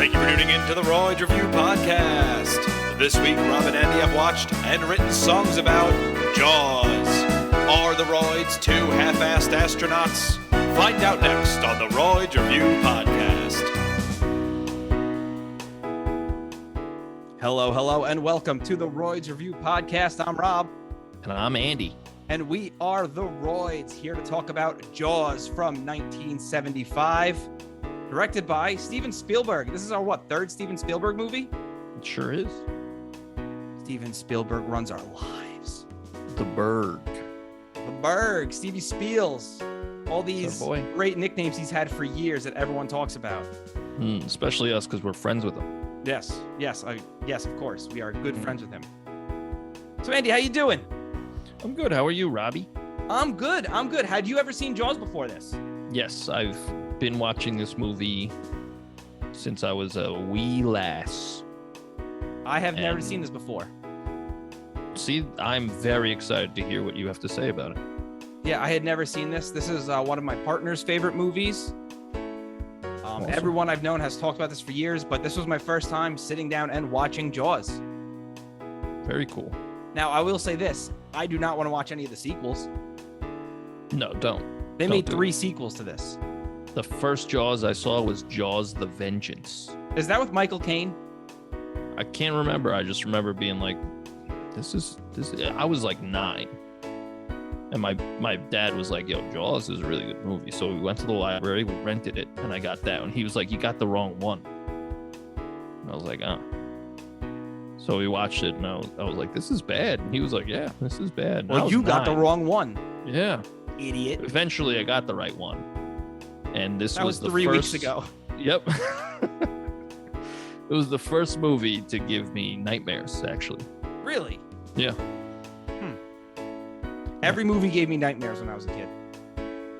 Thank you for tuning in to the Royds Revue podcast. This week, Rob and Andy have watched and written songs about Jaws. Are the Royds two half-assed astronauts? Find out next on the Royds Revue podcast. Hello, and welcome to the Royds Revue podcast. I'm Rob. And I'm Andy. And we are the Royds, here to talk about Jaws from 1975, directed by Steven Spielberg. This is our, third Steven Spielberg movie? It sure is. Steven Spielberg runs our lives. The Berg. The Berg, Stevie Spiels. All these great nicknames he's had for years that everyone talks about. Especially us, because we're friends with him. Yes, of course. We are good friends with him. So, Andy, how you doing? I'm good. How are you, Robbie? I'm good. Had you ever seen Jaws before this? Yes, I've been watching this movie since I was a wee lass. I have never seen this before. See, I'm very excited to hear what you have to say about it. Yeah, I had never seen this. This is one of my partner's favorite movies. Awesome. Everyone I've known has talked about this for years, but this was my first time sitting down and watching Jaws. Very cool. Now, I will say this. I do not want to watch any of the sequels. No, don't. They made 3 sequels to this. The first Jaws I saw was Jaws the Vengeance. Is that with Michael Caine? I can't remember. I just remember being like, this is I was like 9. And my dad was like, yo, Jaws is a really good movie. So we went to the library, we rented it, and I got that. And he was like, you got the wrong one. And I was like, oh. So we watched it, and I was like, this is bad. And he was like, yeah, this is bad. Well, you got the wrong one. Yeah. Idiot. Eventually, I got the right one. And this was the 3 first... weeks ago. Yep. It was the first movie to give me nightmares, actually. Really? Yeah. Every movie gave me nightmares when I was a kid.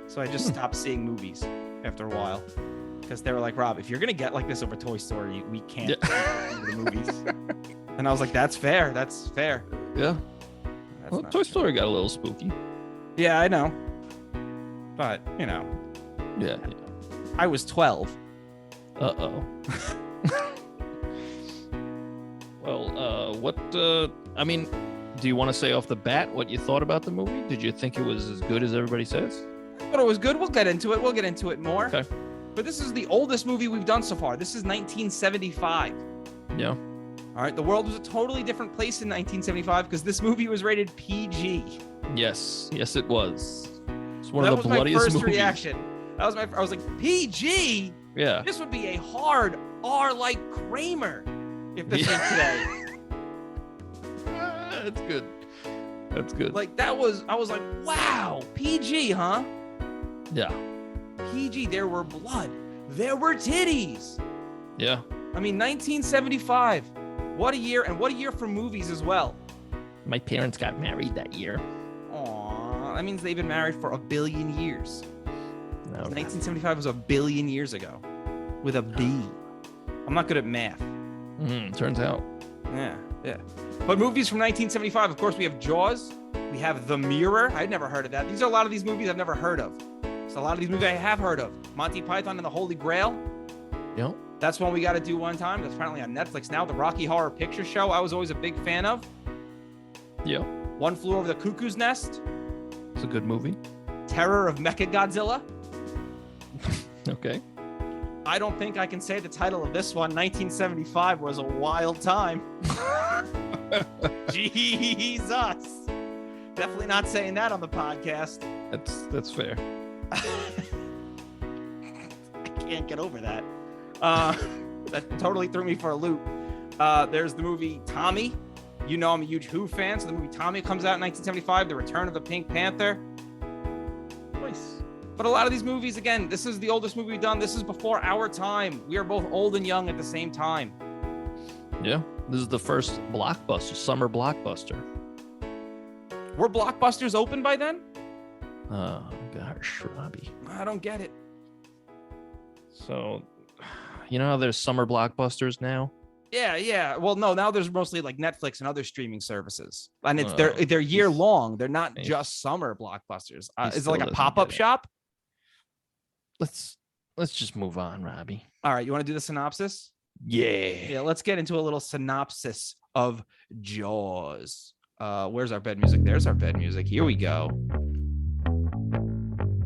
So I just stopped seeing movies after a while. Because they were like, Rob, if you're going to get like this over Toy Story, we can't do the movies. And I was like, that's fair. Yeah. Well, Toy Story got a little spooky. Yeah, I know. But, you know. Yeah. I was 12. Uh-oh. Well, do you want to say off the bat what you thought about the movie? Did you think it was as good as everybody says? I thought it was good. We'll get into it more. Okay. But this is the oldest movie we've done so far. This is 1975. Yeah. All right. The world was a totally different place in 1975 because this movie was rated PG. Yes, it was. It's one of the bloodiest movies. That was my first reaction. I was like, PG? Yeah. This would be a hard R like Kramer if this was today. That's good. Like I was like, wow, PG, huh? Yeah. PG, there were blood. There were titties. Yeah. I mean, 1975. What a year, and what a year for movies as well. My parents got married that year. Aw, that means they've been married for 1 billion years. No, 1975 was 1 billion years ago. With a B. I'm not good at math. Turns out. Yeah. But movies from 1975, of course, we have Jaws. We have The Mirror. I'd never heard of that. These are a lot of these movies I've never heard of. So a lot of these movies I have heard of. Monty Python and the Holy Grail. Yep. That's one we got to do one time. That's apparently on Netflix now. The Rocky Horror Picture Show, I was always a big fan of. Yeah. One Flew Over the Cuckoo's Nest. It's a good movie. Terror of Mechagodzilla. Okay. I don't think I can say the title of this one. 1975 was a wild time. Jesus. Definitely not saying that on the podcast. That's fair. I can't get over that. That totally threw me for a loop. There's the movie Tommy. You know I'm a huge Who fan, so the movie Tommy comes out in 1975, The Return of the Pink Panther. Nice. But a lot of these movies, again, this is the oldest movie we've done. This is before our time. We are both old and young at the same time. Yeah. This is the first blockbuster, summer blockbuster. Were blockbusters open by then? Oh, gosh, Robbie. I don't get it. So, you know how there's summer blockbusters now? Yeah. Well, no, now there's mostly like Netflix and other streaming services. And they're year long. They're not just summer blockbusters. Is it like a pop-up shop? Let's just move on, Robbie. All right, you want to do the synopsis? Yeah, let's get into a little synopsis of Jaws. Where's our bed music? There's our bed music. Here we go.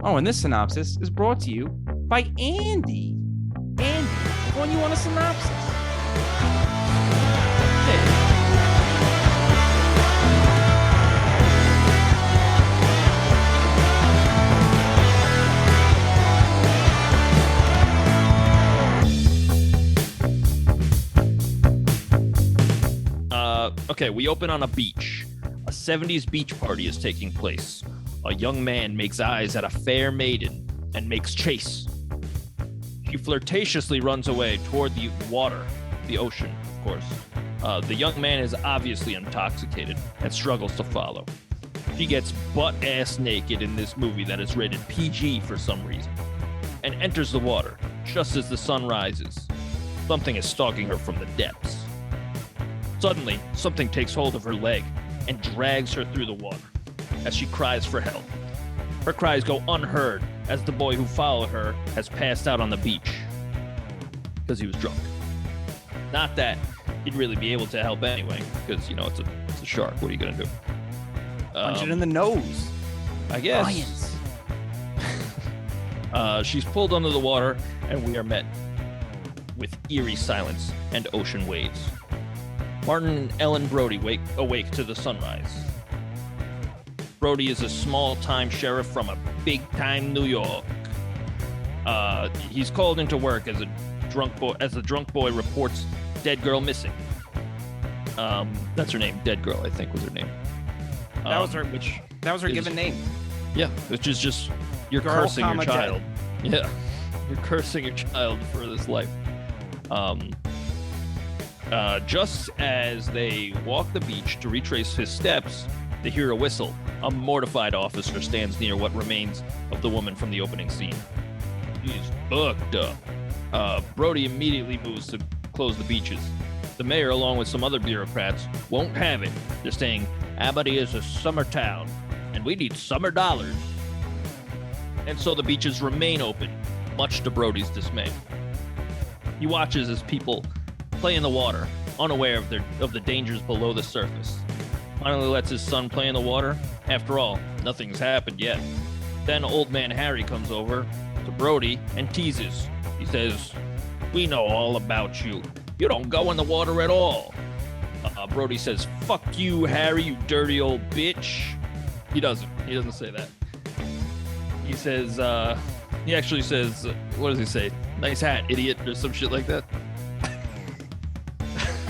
Oh, and this synopsis is brought to you by Andy. Andy, when you want a synopsis. Okay, we open on a beach. A 70s beach party is taking place. A young man makes eyes at a fair maiden and makes chase. She flirtatiously runs away toward the water, the ocean, of course. The young man is obviously intoxicated and struggles to follow. She gets butt-ass naked in this movie that is rated PG for some reason, and enters the water just as the sun rises. Something is stalking her from the depths. Suddenly, something takes hold of her leg and drags her through the water as she cries for help. Her cries go unheard as the boy who followed her has passed out on the beach because he was drunk. Not that he'd really be able to help anyway, because, it's a shark. What are you going to do? Punch it in the nose. I guess. She's pulled under the water, and we are met with eerie silence and ocean waves. Martin and Ellen Brody awake to the sunrise. Brody is a small-time sheriff from a big-time New York. He's called into work as a drunk boy reports dead girl missing. That's her name. Dead girl, I think, was her name. That was her given name. Yeah, which is just you're Girl, cursing your child. dead. Yeah, you're cursing your child for this life. Just as they walk the beach to retrace his steps, they hear a whistle. A mortified officer stands near what remains of the woman from the opening scene. She's fucked up. Brody immediately moves to close the beaches. The mayor, along with some other bureaucrats, won't have it. They're saying, Aberdeen is a summer town, and we need summer dollars. And so the beaches remain open, much to Brody's dismay. He watches as people play in the water, unaware of the dangers below the surface. Finally lets his son play in the water. After all, nothing's happened yet. Then old man Harry comes over to Brody and teases. He says, "We know all about you. You don't go in the water at all." Brody says, "Fuck you, Harry, you dirty old bitch." He doesn't say that. He says, he actually says, what does he say? "Nice hat, idiot," or some shit like that.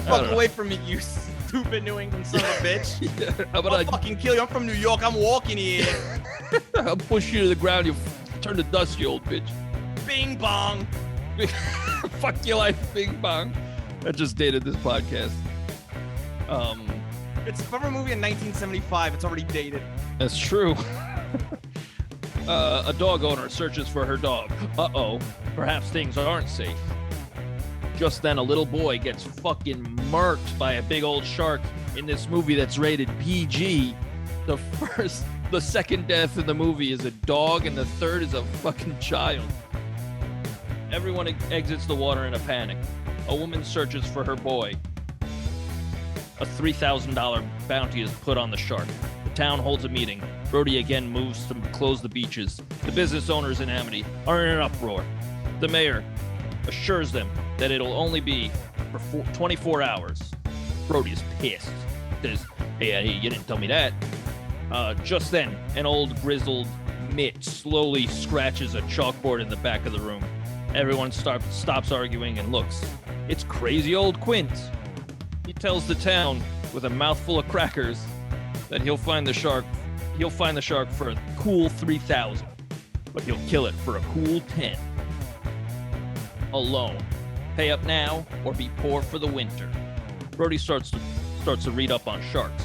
Fuck away from me, you stupid New England son of a bitch. Yeah, I'll fucking kill you. I'm from New York. I'm walking here. I'll push you to the ground. You turn to dust, you old bitch. Bing bong. Fuck your life, bing bong. That just dated this podcast. It's from a movie in 1975. It's already dated. That's true. A dog owner searches for her dog. Uh-oh, perhaps things aren't safe. Just then, a little boy gets fucking murked by a big old shark in this movie that's rated PG. The second death in the movie is a dog, and the third is a fucking child. Everyone exits the water in a panic. A woman searches for her boy. A $3,000 bounty is put on the shark. The town holds a meeting. Brody again moves to close the beaches. The business owners in Amity are in an uproar. The mayor assures them that it'll only be for 24 hours. Brody is pissed. Says, hey, you didn't tell me that. Just then, an old grizzled mitt slowly scratches a chalkboard in the back of the room. Everyone stops arguing and looks. It's crazy old Quint. He tells the town with a mouthful of crackers that he'll find the shark for a cool 3,000, but he'll kill it for a cool 10. Alone. Pay up now or be poor for the winter. Brody starts to read up on sharks.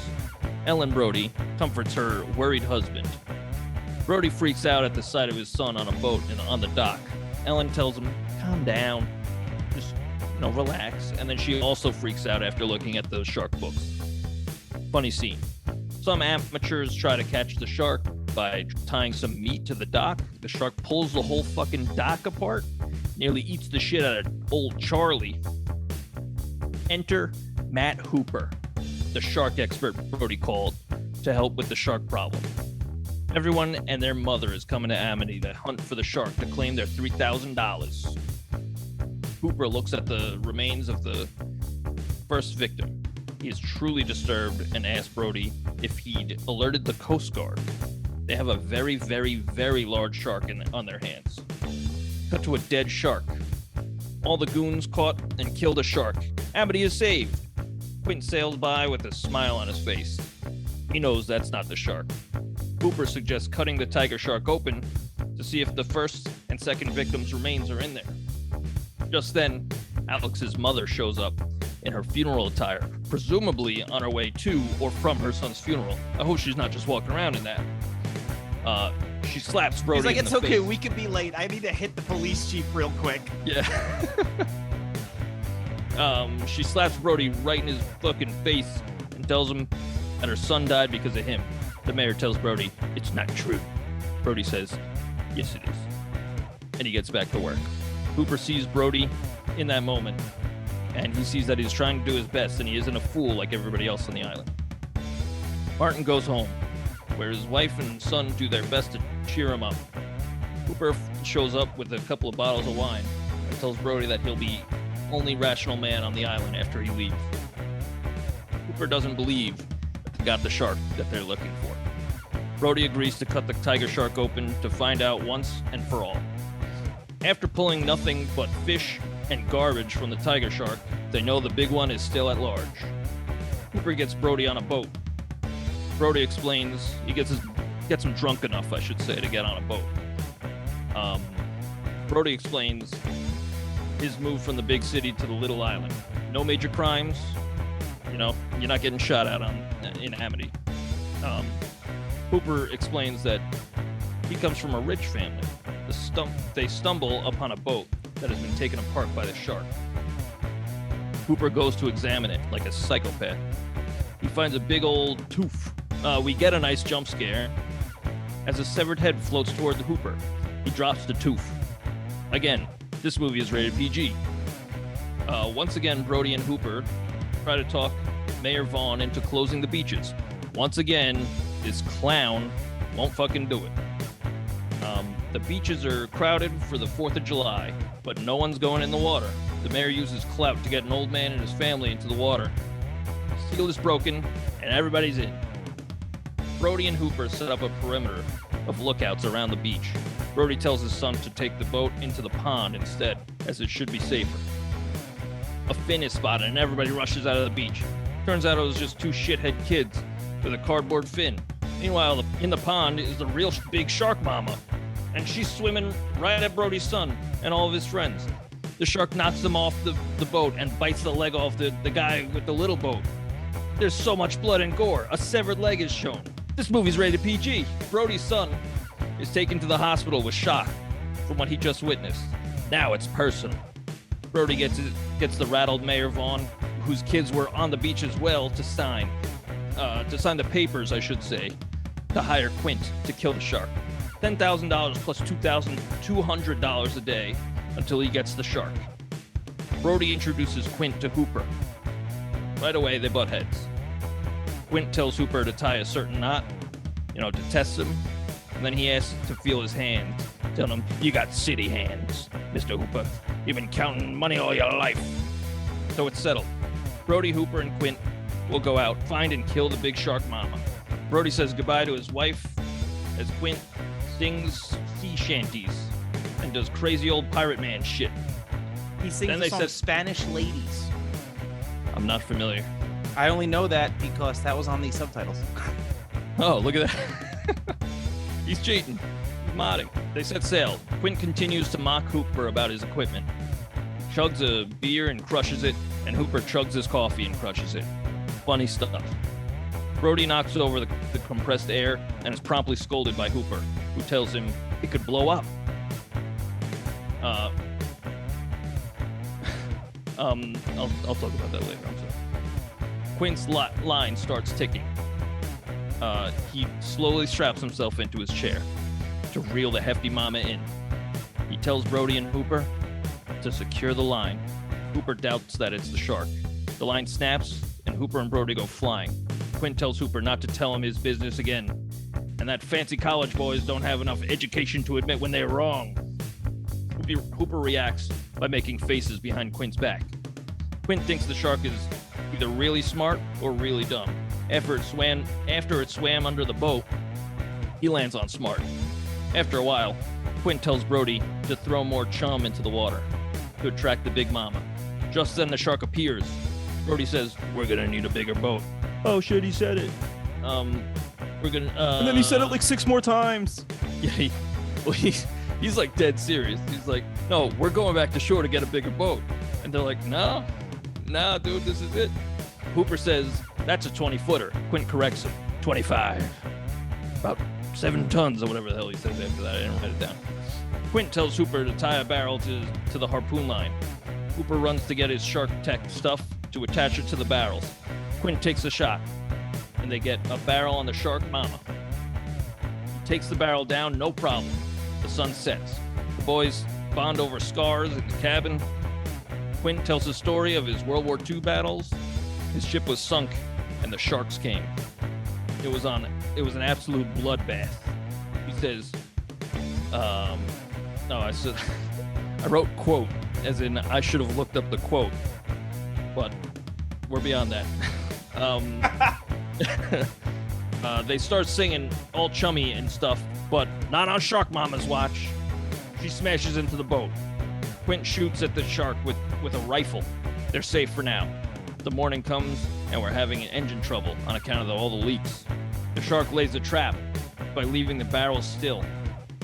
Ellen Brody comforts her worried husband. Brody freaks out at the sight of his son on a boat and on the dock. Ellen tells him, calm down, just relax. And then she also freaks out after looking at those shark books. Funny scene. Some amateurs try to catch the shark by tying some meat to the dock. The shark pulls the whole fucking dock apart, nearly eats the shit out of old Charlie. Enter Matt Hooper, the shark expert Brody called to help with the shark problem. Everyone and their mother is coming to Amity to hunt for the shark to claim their $3,000. Hooper looks at the remains of the first victim. He is truly disturbed and asks Brody if he'd alerted the Coast Guard. They have a very, very, very large shark on their hands. Cut to a dead shark. All the goons caught and killed a shark. Amity is saved. Quint sails by with a smile on his face. He knows that's not the shark. Hooper suggests cutting the tiger shark open to see if the first and second victims' remains are in there. Just then, Alex's mother shows up in her funeral attire, presumably on her way to or from her son's funeral. I hope she's not just walking around in that. She slaps Brody. He's like, in it's the okay, face. we could be late. I need to hit the police chief real quick. Yeah. She slaps Brody right in his fucking face and tells him that her son died because of him. The mayor tells Brody, it's not true. Brody says, yes it is. And he gets back to work. Hooper sees Brody in that moment, and he sees that he's trying to do his best, and he isn't a fool like everybody else on the island. Martin goes home, where his wife and son do their best to cheer him up. Hooper shows up with a couple of bottles of wine and tells Brody that he'll be only rational man on the island after he leaves. Hooper doesn't believe that they got the shark that they're looking for. Brody agrees to cut the tiger shark open to find out once and for all. After pulling nothing but fish and garbage from the tiger shark, they know the big one is still at large. Hooper gets Brody on a boat. Brody explains he gets him drunk enough, I should say, to get on a boat. Brody explains his move from the big city to the little island. No major crimes. You know, you're not getting shot at in Amity. Hooper explains that he comes from a rich family. They stumble upon a boat that has been taken apart by the shark. Hooper goes to examine it like a psychopath. He finds a big old tooth. We get a nice jump scare as a severed head floats toward the Hooper. He drops the tooth. Again, this movie is rated PG. Once again, Brody and Hooper try to talk Mayor Vaughn into closing the beaches. Once again, this clown won't fucking do it. The beaches are crowded for the 4th of July, but no one's going in the water. The mayor uses clout to get an old man and his family into the water. The seal is broken, and everybody's in. Brody and Hooper set up a perimeter of lookouts around the beach. Brody tells his son to take the boat into the pond instead, as it should be safer. A fin is spotted, and everybody rushes out of the beach. Turns out it was just two shithead kids with a cardboard fin. Meanwhile, in the pond is the real big shark mama, and she's swimming right at Brody's son and all of his friends. The shark knocks them off the boat and bites the leg off the guy with the little boat. There's so much blood and gore. A severed leg is shown. This movie's rated PG. Brody's son is taken to the hospital with shock from what he just witnessed. Now it's personal. Brody gets the rattled Mayor Vaughn, whose kids were on the beach as well, to sign the papers, I should say, to hire Quint to kill the shark. $10,000 plus $2,200 a day until he gets the shark. Brody introduces Quint to Hooper. Right away, they butt heads. Quint tells Hooper to tie a certain knot, to test him, and then he asks to feel his hands, telling him, "You got city hands, Mr. Hooper. You've been counting money all your life." So it's settled. Brody, Hooper, and Quint will go out, find and kill the big shark mama. Brody says goodbye to his wife as Quint sings sea shanties and does crazy old pirate man shit. He sings the song Spanish Ladies. I'm not familiar. I only know that because that was on the subtitles. Oh, look at that. He's cheating. He's modding. They set sail. Quint continues to mock Hooper about his equipment. Chugs a beer and crushes it, and Hooper chugs his coffee and crushes it. Funny stuff. Brody knocks over the compressed air and is promptly scolded by Hooper, who tells him it could blow up. I'll talk about that later. I'm sorry. Quint's line starts ticking. He slowly straps himself into his chair to reel the hefty mama in. He tells Brody and Hooper to secure the line. Hooper doubts that it's the shark. The line snaps, and Hooper and Brody go flying. Quint tells Hooper not to tell him his business again, and that fancy college boys don't have enough education to admit when they're wrong. Hooper reacts by making faces behind Quint's back. Quint thinks the shark is either really smart or really dumb. After it swam under the boat, he lands on smart. After a while, Quint tells Brody to throw more chum into the water to attract the big mama. Just then the shark appears. Brody says, "We're gonna need a bigger boat." Oh shit, he said it. We're gonna. And then he said it like 6 more times. Yeah, he's like dead serious. He's like, "No, we're going back to shore to get a bigger boat." And they're like, "No, dude, this is it." Hooper says, "That's a 20-footer. Quint corrects him. 25. About 7 tons or whatever the hell he says after that. I didn't write it down. Quint tells Hooper to tie a barrel to the harpoon line. Hooper runs to get his shark tech stuff to attach it to the barrels. Quint takes a shot, and they get a barrel on the shark mama. He takes the barrel down, no problem. The sun sets. The boys bond over scars in the cabin. Quint tells the story of his World War II battles. His ship was sunk, and the sharks came. It was an absolute bloodbath. He says, I wrote quote, as in I should have looked up the quote, but we're beyond that. They start singing all chummy and stuff, but not on Shark Mama's watch. She smashes into the boat. Quint shoots at the shark with a rifle. They're safe for now. The morning comes, and we're having engine trouble on account of all the leaks. The shark lays a trap by leaving the barrels still.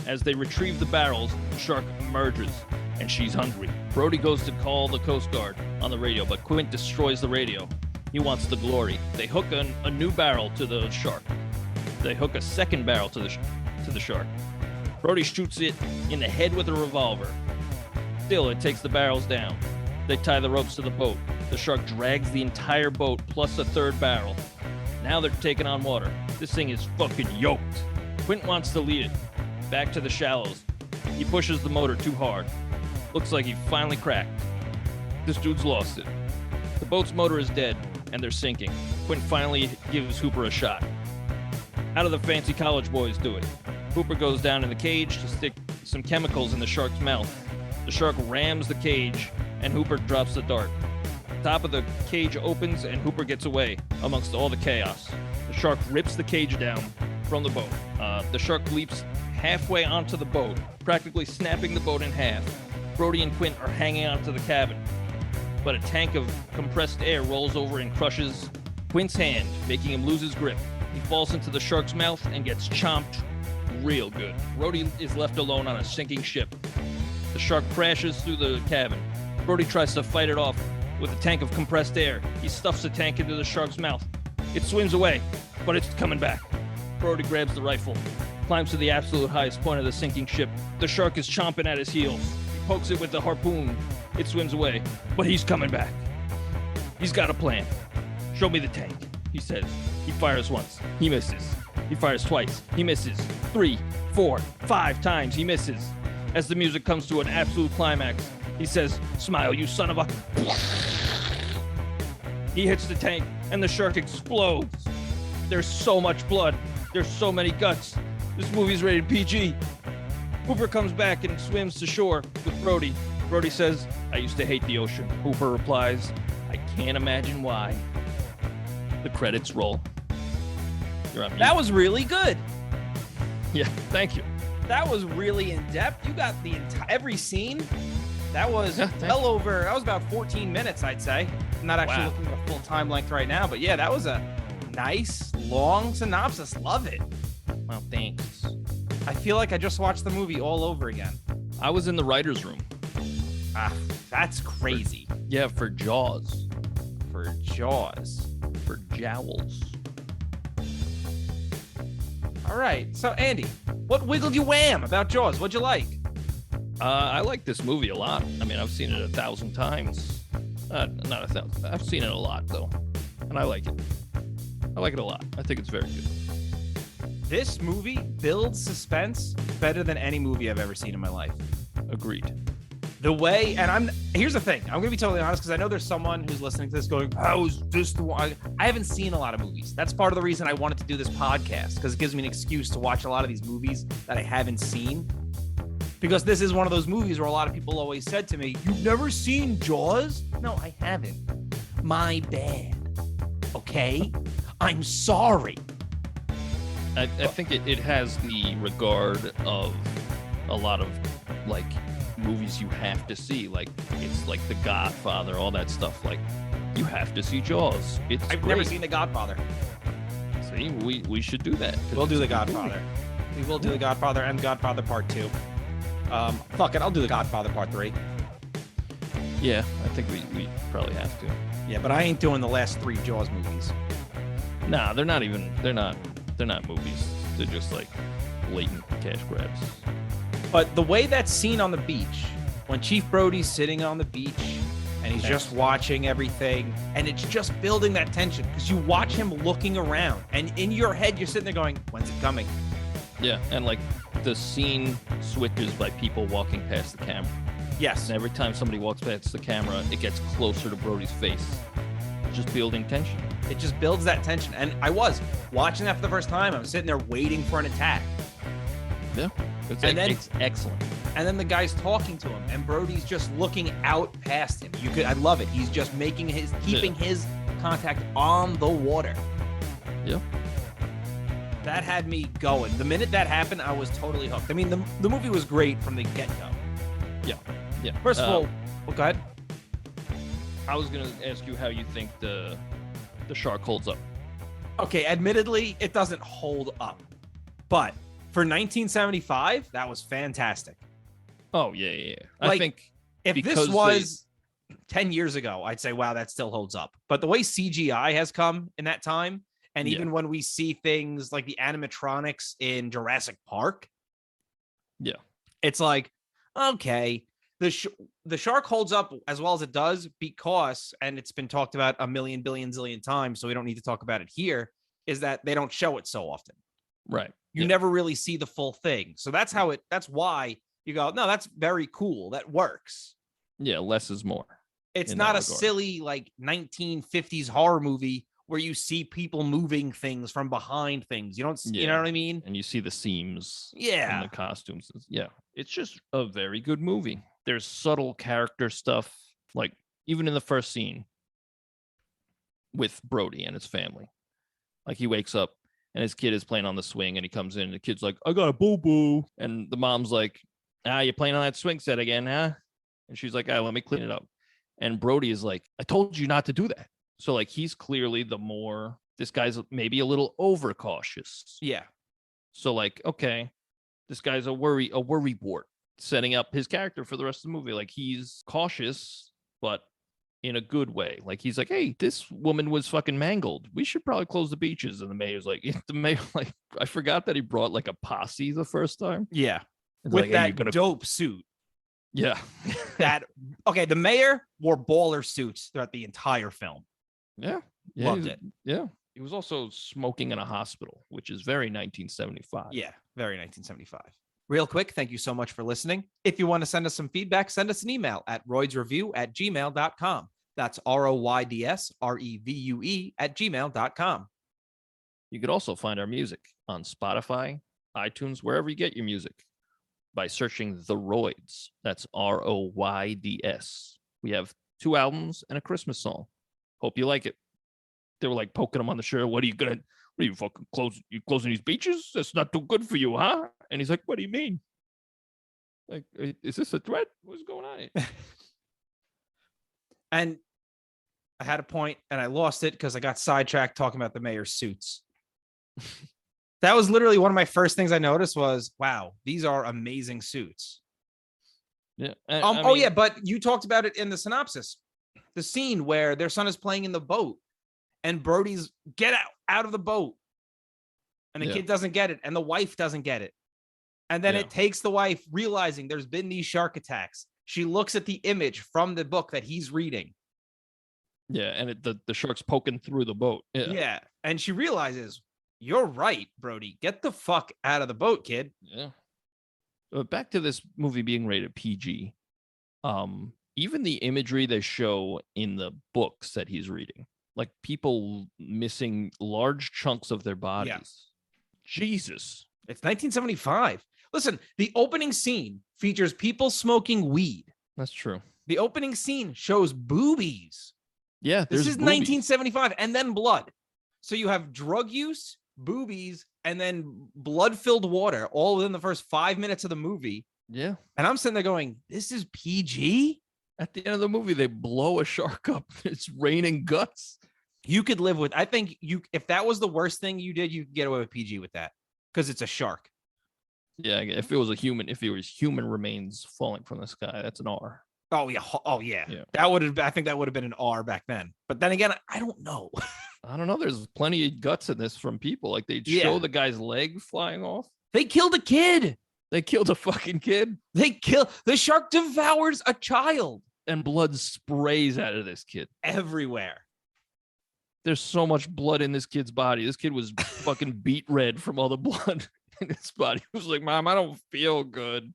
As they retrieve the barrels, the shark emerges, and she's hungry. Brody goes to call the Coast Guard on the radio, but Quint destroys the radio. He wants the glory. They hook a new barrel to the shark. They hook a second barrel to the shark. Brody shoots it in the head with a revolver. Still, it takes the barrels down. They tie the ropes to the boat. The shark drags the entire boat plus a third barrel. Now they're taking on water. This thing is fucking yoked. Quint wants to lead it back to the shallows. He pushes the motor too hard. Looks like he finally cracked. This dude's lost it. The boat's motor is dead, and they're sinking. Quint finally gives Hooper a shot. How do the fancy college boys do it? Hooper goes down in the cage to stick some chemicals in the shark's mouth. The shark rams the cage, and Hooper drops the dart. The top of the cage opens, and Hooper gets away amongst all the chaos. The shark rips the cage down from the boat. The shark leaps halfway onto the boat, practically snapping the boat in half. Brody and Quint are hanging onto the cabin, but a tank of compressed air rolls over and crushes Quint's hand, making him lose his grip. He falls into the shark's mouth and gets chomped real good. Brody is left alone on a sinking ship. The shark crashes through the cabin. Brody tries to fight it off with a tank of compressed air. He stuffs the tank into the shark's mouth. It swims away, but it's coming back. Brody grabs the rifle, climbs to the absolute highest point of the sinking ship. The shark is chomping at his heels. He pokes it with the harpoon. It swims away, but he's coming back. He's got a plan. "Show me the tank," he says. He fires once. He misses. He fires twice. He misses. 3, 4, 5 times. He misses. As the music comes to an absolute climax, he says, "Smile, you son of a..." He hits the tank, and the shark explodes. There's so much blood. There's so many guts. This movie's rated PG. Hooper comes back and swims to shore with Brody. Brody says, "I used to hate the ocean." Hooper replies, "I can't imagine why." The credits roll. You're on mute. That was really good. Yeah, thank you. That was really in depth. You got the every scene. That was Yeah, well over. That was about 14 minutes, I'd say. I'm not actually Wow. looking at a full time length right now, but yeah, that was a nice long synopsis. Love it. Well, thanks. I feel like I just watched the movie all over again. I was in the writer's room. That's crazy. Yeah, for Jaws. For Jaws. For Jowls. All right. So, Andy, what wiggled you wham about Jaws? What'd you like? I like this movie a lot. I mean, I've seen it 1,000 times. Not 1,000. I've seen it a lot, though. And I like it. I like it a lot. I think it's very good. This movie builds suspense better than any movie I've ever seen in my life. Agreed. The way, and here's the thing. I'm gonna be totally honest because I know there's someone who's listening to this going, "How is this the one?" I haven't seen a lot of movies. That's part of the reason I wanted to do this podcast because it gives me an excuse to watch a lot of these movies that I haven't seen. Because this is one of those movies where a lot of people always said to me, "You've never seen Jaws?" No, I haven't. My bad. Okay, I'm sorry. I think it has the regard of a lot of like movies you have to see, like it's like The Godfather, all that stuff. Like you have to see Jaws. I've never seen The Godfather. See, we should do that. We'll do The Godfather. We will do The Godfather and Godfather Part 2. Fuck it, I'll do The Godfather Part 3. Yeah, I think we probably have to. Yeah, but I ain't doing the last 3 Jaws movies. Nah, they're not movies. They're just like blatant cash grabs. But the way that's seen on the beach, when Chief Brody's sitting on the beach and he's just watching everything, and it's just building that tension because you watch him looking around, and in your head you're sitting there going, "When's it coming?" Yeah, and like the scene switches by people walking past the camera. Yes. And every time somebody walks past the camera, it gets closer to Brody's face. Just building tension. It just builds that tension. And I was watching that for the first time. I was sitting there waiting for an attack. Yeah. It's excellent. And then the guy's talking to him, and Brody's just looking out past him. I love it. He's just keeping his contact on the water. Yeah. That had me going. The minute that happened, I was totally hooked. I mean, the movie was great from the get-go. Yeah. Yeah. First of all, go ahead. I was gonna ask you how you think the shark holds up. Okay, admittedly, it doesn't hold up, but for 1975, that was fantastic. Oh yeah. Like, I think if this was 10 years ago, I'd say, wow, that still holds up. But the way CGI has come in that time, and even when we see things like the animatronics in Jurassic Park, yeah, it's like, okay, the shark holds up as well as it does because, and it's been talked about a million, billion, zillion times, so we don't need to talk about it here, is that they don't show it so often. Right. You never really see the full thing. So that's why you go, no, that's very cool. That works. Yeah, less is more. It's not a silly like 1950s horror movie where you see people moving things from behind things. You don't, you know what I mean? And you see the seams in the costumes. Yeah. It's just a very good movie. There's subtle character stuff, like even in the first scene with Brody and his family. Like he wakes up and his kid is playing on the swing, and he comes in and the kid's like, "I got a boo-boo." And the mom's like, "You're playing on that swing set again, huh?" And she's like, "Let me clean it up." And Brody is like, "I told you not to do that." So like he's clearly this guy's maybe a little overcautious. Yeah. So like, okay, this guy's a worrywart, setting up his character for the rest of the movie. Like he's cautious, but in a good way. Like he's like, "Hey, this woman was fucking mangled. We should probably close the beaches." And the mayor's like, I forgot that he brought like a posse the first time. Yeah. It's with like, that hey, dope suit. Yeah. The mayor wore baller suits throughout the entire film. Yeah. Loved it. Yeah. He was also smoking in a hospital, which is very 1975. Yeah, very 1975. Real quick, thank you so much for listening. If you want to send us some feedback, send us an email at roydsrevue@gmail.com. That's ROYDSREVUE@gmail.com. You could also find our music on Spotify, iTunes, wherever you get your music, by searching The Royds. That's ROYDS. We have 2 albums and a Christmas song. Hope you like it. They were like poking him on the shirt. What are you fucking closing these beaches? That's not too good for you, huh? And he's like, "What do you mean? Like, is this a threat? What's going on?" And I had a point and I lost it because I got sidetracked talking about the mayor's suits. That was literally one of my first things I noticed was, wow, these are amazing suits. Yeah. Yeah, but you talked about it in the synopsis. The scene where their son is playing in the boat and Brody's get out of the boat. And the kid doesn't get it. And the wife doesn't get it. And then it takes the wife realizing there's been these shark attacks. She looks at the image from the book that he's reading. Yeah. And the shark's poking through the boat. Yeah. And she realizes, you're right, Brody. Get the fuck out of the boat, kid. Yeah. Back to this movie being rated PG. Even the imagery they show in the books that he's reading, like people missing large chunks of their bodies. Yeah. Jesus. It's 1975. Listen, the opening scene features people smoking weed. That's true. The opening scene shows boobies. Yeah, This there's is boobies. 1975, and then blood. So you have drug use, boobies, and then blood-filled water all within the first 5 minutes of the movie. Yeah. And I'm sitting there going, this is PG? At the end of the movie, they blow a shark up. It's raining guts. You could live with, I think if that was the worst thing you did, you could get away with PG with that because it's a shark. Yeah, if it was human remains falling from the sky, that's an R. Oh yeah. Oh yeah. Yeah. I think that would have been an R back then. But then again, I don't know. I don't know. There's plenty of guts in this from people. Like they show the guy's leg flying off. They killed a kid. They killed a fucking kid. The shark devours a child. And blood sprays out of this kid. Everywhere. There's so much blood in this kid's body. This kid was fucking beet red from all the blood in his body. He was like, Mom, I don't feel good.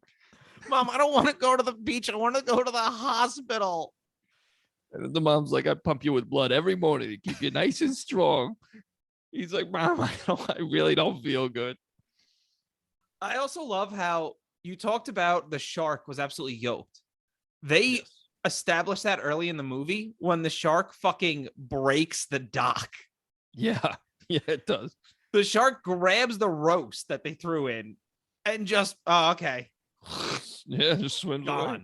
Mom, I don't want to go to the beach. I want to go to the hospital. And the mom's like, I pump you with blood every morning to keep you nice and strong. He's like, Mom, I really don't feel good. I also love how you talked about the shark was absolutely yoked. They established that early in the movie when the shark fucking breaks the dock. Yeah, it does. The shark grabs the roast that they threw in and just, okay. Yeah, just swims away.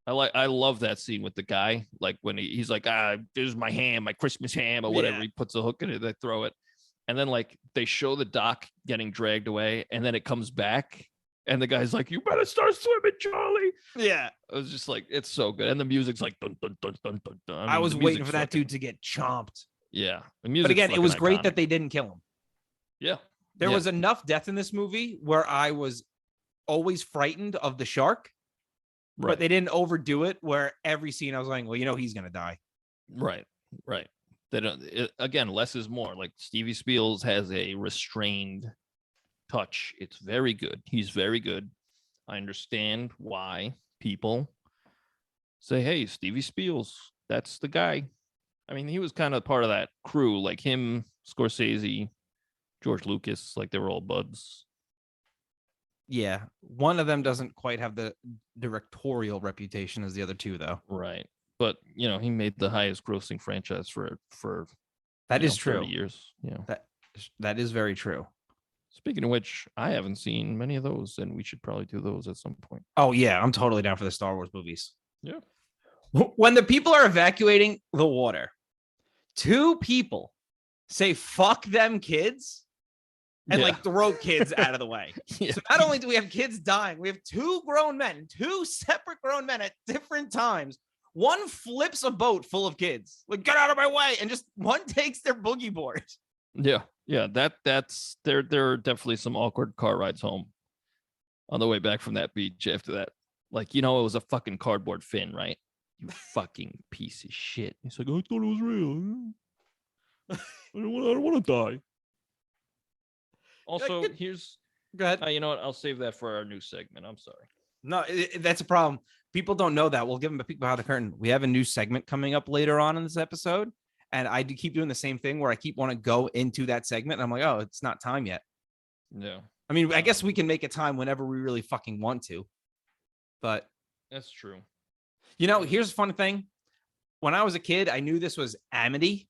I love that scene with the guy. Like when he's like, this is my ham, my Christmas ham or whatever. He puts a hook in it, they throw it. And then like they show the dock getting dragged away and then it comes back. And the guy's like, you better start swimming, Charlie. Yeah. I was just like, it's so good. And the music's like, dun, dun, dun, dun, dun, dun. I was waiting for that dude to get chomped. Yeah. But again, it was great that they didn't kill him. Yeah. There was enough death in this movie where I was always frightened of the shark. Right. But they didn't overdo it where every scene I was like, well, he's going to die. Right. They don't, again, less is more. Like Stevie Spiels has a restrained touch. It's very good. He's very good. I understand why people say, hey, Stevie Spiels, that's the guy. I mean, he was kind of part of that crew, like him, Scorsese, George Lucas, like they were all buds. Yeah. One of them doesn't quite have the directorial reputation as the other two, though. Right. But, he made the highest grossing franchise for that is true. 30 years. Yeah. That is very true. Speaking of which, I haven't seen many of those, and we should probably do those at some point. Oh, yeah. I'm totally down for the Star Wars movies. Yeah. When the people are evacuating the water, two people say, fuck them kids, and throw kids out of the way. Yeah. So not only do we have kids dying, we have two separate grown men at different times. One flips a boat full of kids, like, get out of my way, and just one takes their boogie board. Yeah. That's there are definitely some awkward car rides home on the way back from that beach after that. Like, it was a fucking cardboard fin, right? You fucking piece of shit. He's like, I thought it was real. I don't want to die. Also, go ahead. You know what? I'll save that for our new segment. I'm sorry. No, that's a problem. People don't know that. We'll give them a peek behind the curtain. We have a new segment coming up later on in this episode. And I do keep doing the same thing where I keep want to go into that segment. And I'm like, oh, it's not time yet. Yeah. I mean, I guess we can make a time whenever we really fucking want to. But that's true. Here's a fun thing. When I was a kid, I knew this was Amity.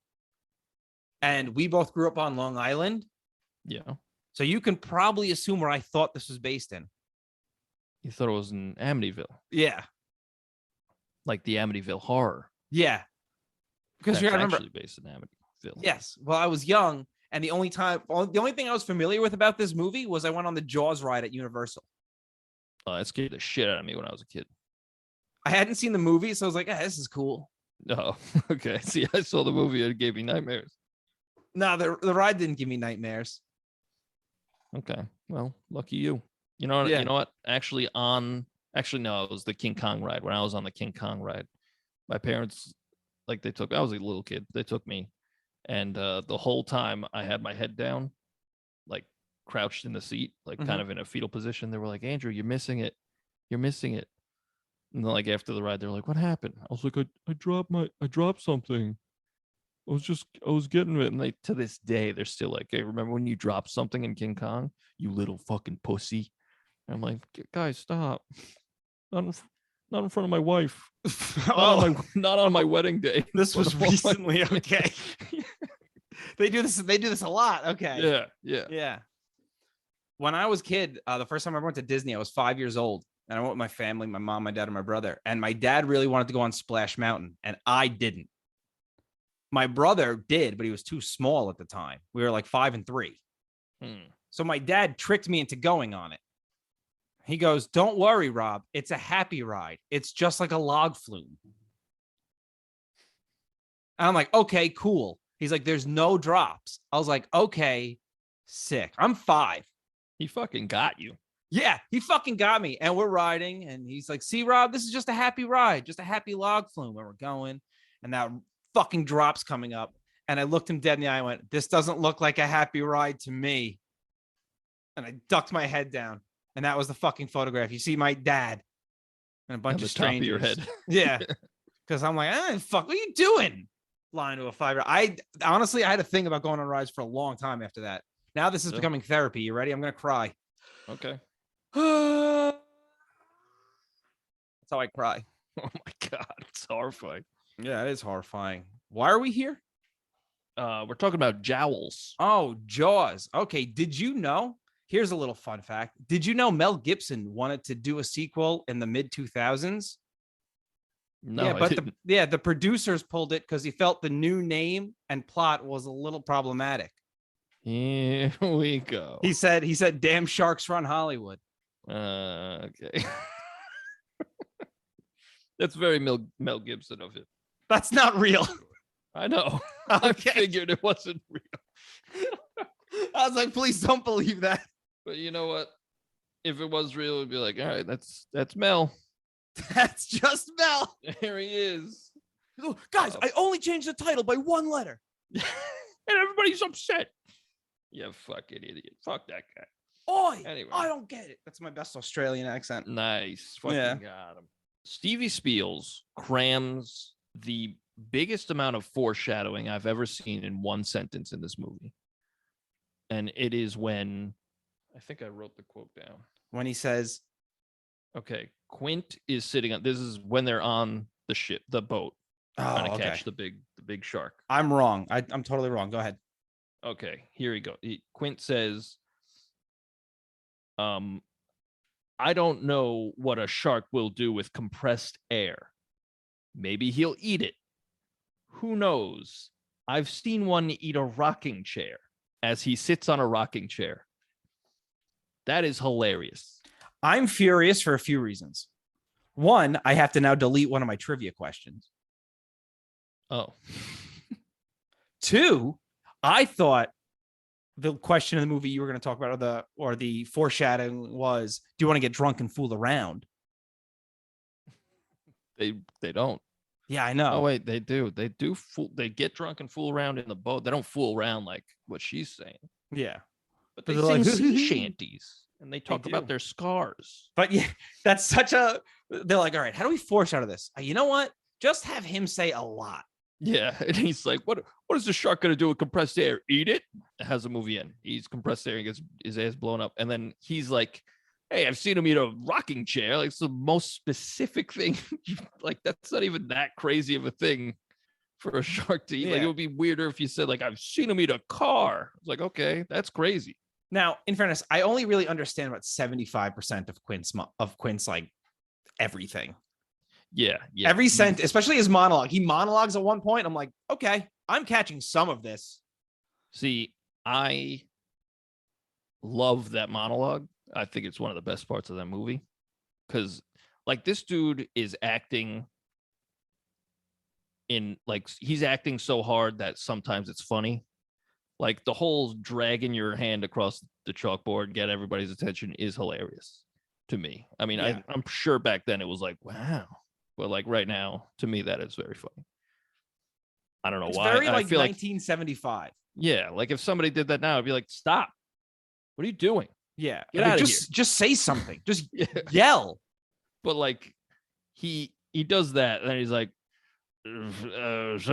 And we both grew up on Long Island. Yeah. So you can probably assume where I thought this was based in. You thought it was in Amityville? Yeah. Like the Amityville horror. Yeah. Because you gotta remember, actually based in Amityville. Yes. Well, I was young, and the only thing I was familiar with about this movie was I went on the Jaws ride at Universal. Oh, that scared the shit out of me when I was a kid. I hadn't seen the movie, so I was like, this is cool. Oh, okay. See, I saw the movie and it gave me nightmares. No, the ride didn't give me nightmares. Okay. Well, lucky you. You know what? Actually, no, it was the King Kong ride. When I was on the King Kong ride, my parents, I was a little kid. They took me. And the whole time I had my head down, like crouched in the seat, like kind of in a fetal position. They were like, Andrew, you're missing it. You're missing it. And then, like after the ride, they're like, "What happened?" I was like, "I dropped something. I was getting it." And they, to this day, they're still like, "Hey, remember when you dropped something in King Kong? You little fucking pussy." And I'm like, "Guys, stop. Not in, not in front of my wife. Not on my wedding day." This was recently. Okay. They do this a lot. Okay. Yeah. When I was a kid, the first time I went to Disney, I was 5 years old. And I went with my family, my mom, my dad, and my brother. And my dad really wanted to go on Splash Mountain, and I didn't. My brother did, but he was too small at the time. We were like 5 and 3. So my dad tricked me into going on it. He goes, "Don't worry, Rob. It's a happy ride. It's just like a log flume." And I'm like, "Okay, cool." He's like, "There's no drops." I was like, "Okay, sick." I'm 5. He fucking got you. Yeah, he fucking got me. And we're riding, and he's like, "See, Rob, this is just a happy ride, just a happy log flume." And we're going, and that fucking drop's coming up. And I looked him dead in the eye and went, "This doesn't look like a happy ride to me." And I ducked my head down. And that was the fucking photograph. You see my dad and a bunch of strangers. Top of your head. Yeah. Because I'm like, fuck, what are you doing? Lying to a 5-year-old. I honestly had a thing about going on rides for a long time after that. Now this is becoming therapy. You ready? I'm going to cry. Okay. That's how I cry. Oh my God. It's horrifying. Yeah, it is horrifying. Why are we here? We're talking about jowls. Oh, Jaws. Okay. Did you know? Here's a little fun fact. Did you know Mel Gibson wanted to do a sequel in the mid 2000s? No, yeah, but the producers pulled it because he felt the new name and plot was a little problematic. Here we go. He said, "Damn sharks run Hollywood." Okay. That's very Mel Gibson of it. That's not real. I know. Okay. I figured it wasn't real. I was like, please don't believe that. But you know what? If it was real, it'd be like, all right, that's Mel. That's just Mel. There he is. Oh, guys, I only changed the title by 1 letter. And everybody's upset. You fucking idiot. Fuck that guy. Oi, Anyway. I don't get it. That's my best Australian accent. Nice. Fucking got him. Stevie Spiels crams the biggest amount of foreshadowing I've ever seen in one sentence in this movie. And it is when, I think I wrote the quote down. When he says, okay, Quint is sitting on, this is when they're on the ship, the boat, trying to catch the big shark. I'm wrong. I'm totally wrong. Go ahead. Okay, here we go. Quint says, I don't know what a shark will do with compressed air. Maybe he'll eat it. Who knows? I've seen one eat a rocking chair as he sits on a rocking chair. That is hilarious. I'm furious for a few reasons. One, I have to now delete one of my trivia questions. Oh. 2, I thought the question in the movie you were going to talk about or the foreshadowing was, do you want to get drunk and fool around? They don't. Yeah, I know. Oh wait, they do. They do they get drunk and fool around in the boat. They don't fool around like what she's saying. Yeah. But they sing sea shanties and they talk about their scars. But yeah, that's they're like, all right, how do we foreshadow this? You know what? Just have him say a lot. Yeah, and he's like, what is the shark gonna do with compressed air? Eat it? It has a movie in. He's compressed air and gets his ass blown up. And then he's like, hey, I've seen him eat a rocking chair. Like, it's the most specific thing. Like, that's not even that crazy of a thing for a shark to eat. Yeah. Like, it would be weirder if you said, like, I've seen him eat a car. It's like, okay, that's crazy. Now, in fairness, I only really understand about 75% of Quint's like everything. Yeah. Every sentence, especially his monologue. He monologues at one point. I'm like, okay, I'm catching some of this. See, I love that monologue. I think it's one of the best parts of that movie because, like, this dude is acting he's acting so hard that sometimes it's funny. Like, the whole dragging your hand across the chalkboard, get everybody's attention is hilarious to me. I mean, yeah. I'm sure back then it was like, wow. But like right now, to me, that is very funny. I don't know why. It's very like I feel 1975. Yeah, like if somebody did that now, I'd be like, stop. What are you doing? Yeah. Get out of here. Just say something. Just yell. But like he does that, and then he's like, it's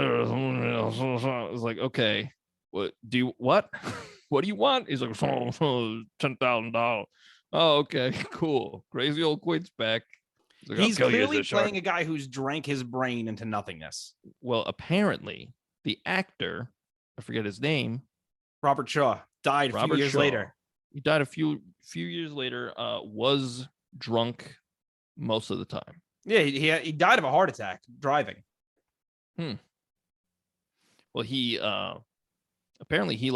like, okay, what do you what? What do you want? He's like, $10,000. Oh, okay, cool. Crazy old Quint's back. Like, He's clearly playing a guy who's drank his brain into nothingness. Well, apparently, the actor, I forget his name, Robert Shaw died a few years later. He died a few years later. Was drunk most of the time. Yeah, he died of a heart attack driving. Well, he apparently he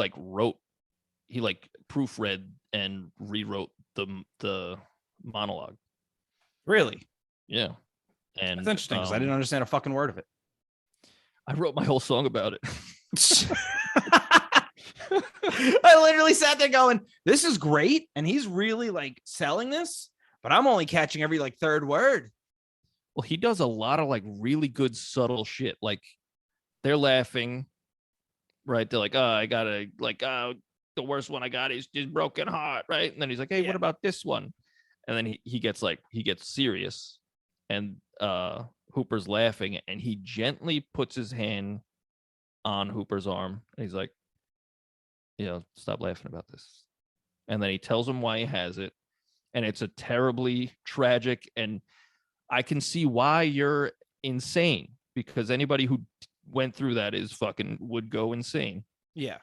proofread and rewrote the monologue. Really? Yeah. And that's interesting because I didn't understand a fucking word of it. I wrote my whole song about it. I literally sat there going, this is great. And he's really like selling this, but I'm only catching every like third word. Well, he does a lot of like really good subtle shit. Like they're laughing, right? They're like, oh, I gotta like, the worst one I got is just broken heart, right? And then he's like, hey, what about this one? And then he gets serious, and Hooper's laughing, and he gently puts his hand on Hooper's arm, and he's like, stop laughing about this. And then he tells him why he has it, and it's a terribly tragic, and I can see why you're insane, because anybody who went through that would go insane. Yeah.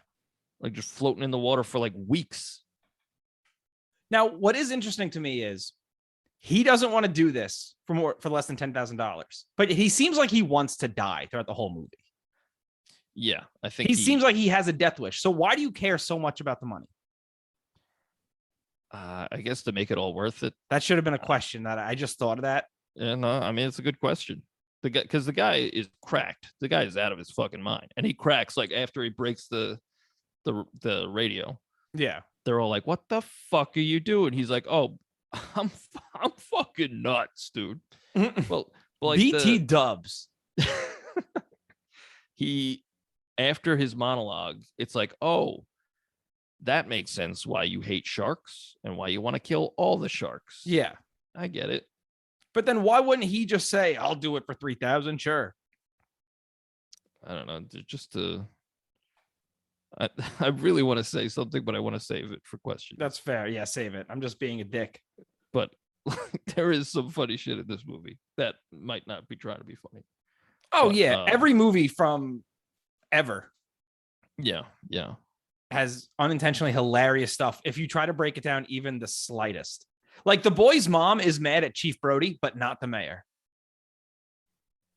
Like just floating in the water for like weeks. Now, what is interesting to me is he doesn't want to do this for less than $10,000, but he seems like he wants to die throughout the whole movie. Yeah, I think he seems like he has a death wish. So why do you care so much about the money? I guess to make it all worth it. That should have been a question that I just thought of that. Yeah, no, I mean, it's a good question. Because the guy is cracked. The guy is out of his fucking mind, and he cracks like after he breaks the radio. Yeah, they're all like, "What the fuck are you doing?" He's like, "Oh, I'm fucking nuts, dude." Well, like BT dubs. He, after his monologue, it's like, "Oh, that makes sense why you hate sharks and why you want to kill all the sharks." Yeah, I get it. But then why wouldn't he just say, "I'll do it for 3,000"? Sure. I don't know. Just to. I really want to say something, but I want to save it for questions. That's fair. Yeah, save it. I'm just being a dick. But there is some funny shit in this movie that might not be trying to be funny. Oh, but, yeah. Every movie from ever. Yeah. Has unintentionally hilarious stuff if you try to break it down even the slightest. Like the boy's mom is mad at Chief Brody, but not the mayor.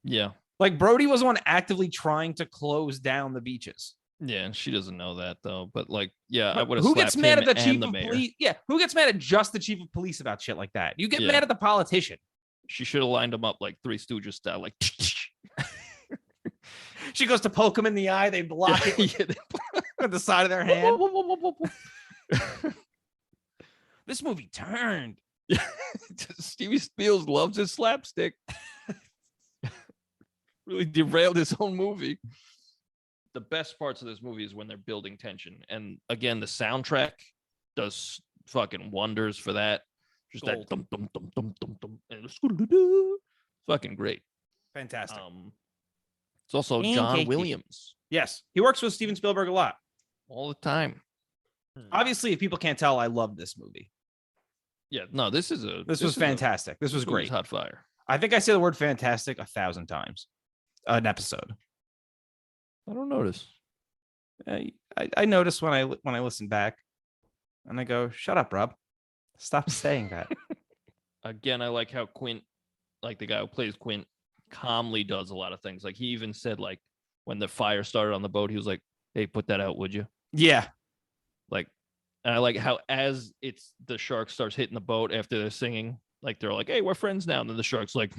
Yeah. Like Brody was the one actively trying to close down the beaches. Yeah, and she doesn't know that though. But like, yeah, I would have. Who gets mad at the chief of police? Yeah, who gets mad at just the chief of police about shit like that? You get mad at the politician. She should have lined him up like Three Stooges style, like. She goes to poke him in the eye. They block it with the side of their hand. This movie turned. Steven Spielberg loves his slapstick. Really derailed his own movie. The best parts of this movie is when they're building tension. And again, the soundtrack does fucking wonders for that. Just Gold. That dum dum dum dum dum dum. And fucking great. Fantastic. It's also John Williams. Yes. He works with Steven Spielberg a lot. All the time. Obviously, if people can't tell, I love this movie. Yeah, no, this was fantastic. This was great. Hot fire. I think I say the word fantastic 1,000 times an episode. I don't notice. I notice when I listen back, and I go, "Shut up, Rob! Stop saying that." Again, I like how Quint, like the guy who plays Quint, calmly does a lot of things. Like he even said, like when the fire started on the boat, he was like, "Hey, put that out, would you?" Yeah. Like, and I like how as the shark starts hitting the boat after they're singing, like they're like, "Hey, we're friends now." And then the shark's like,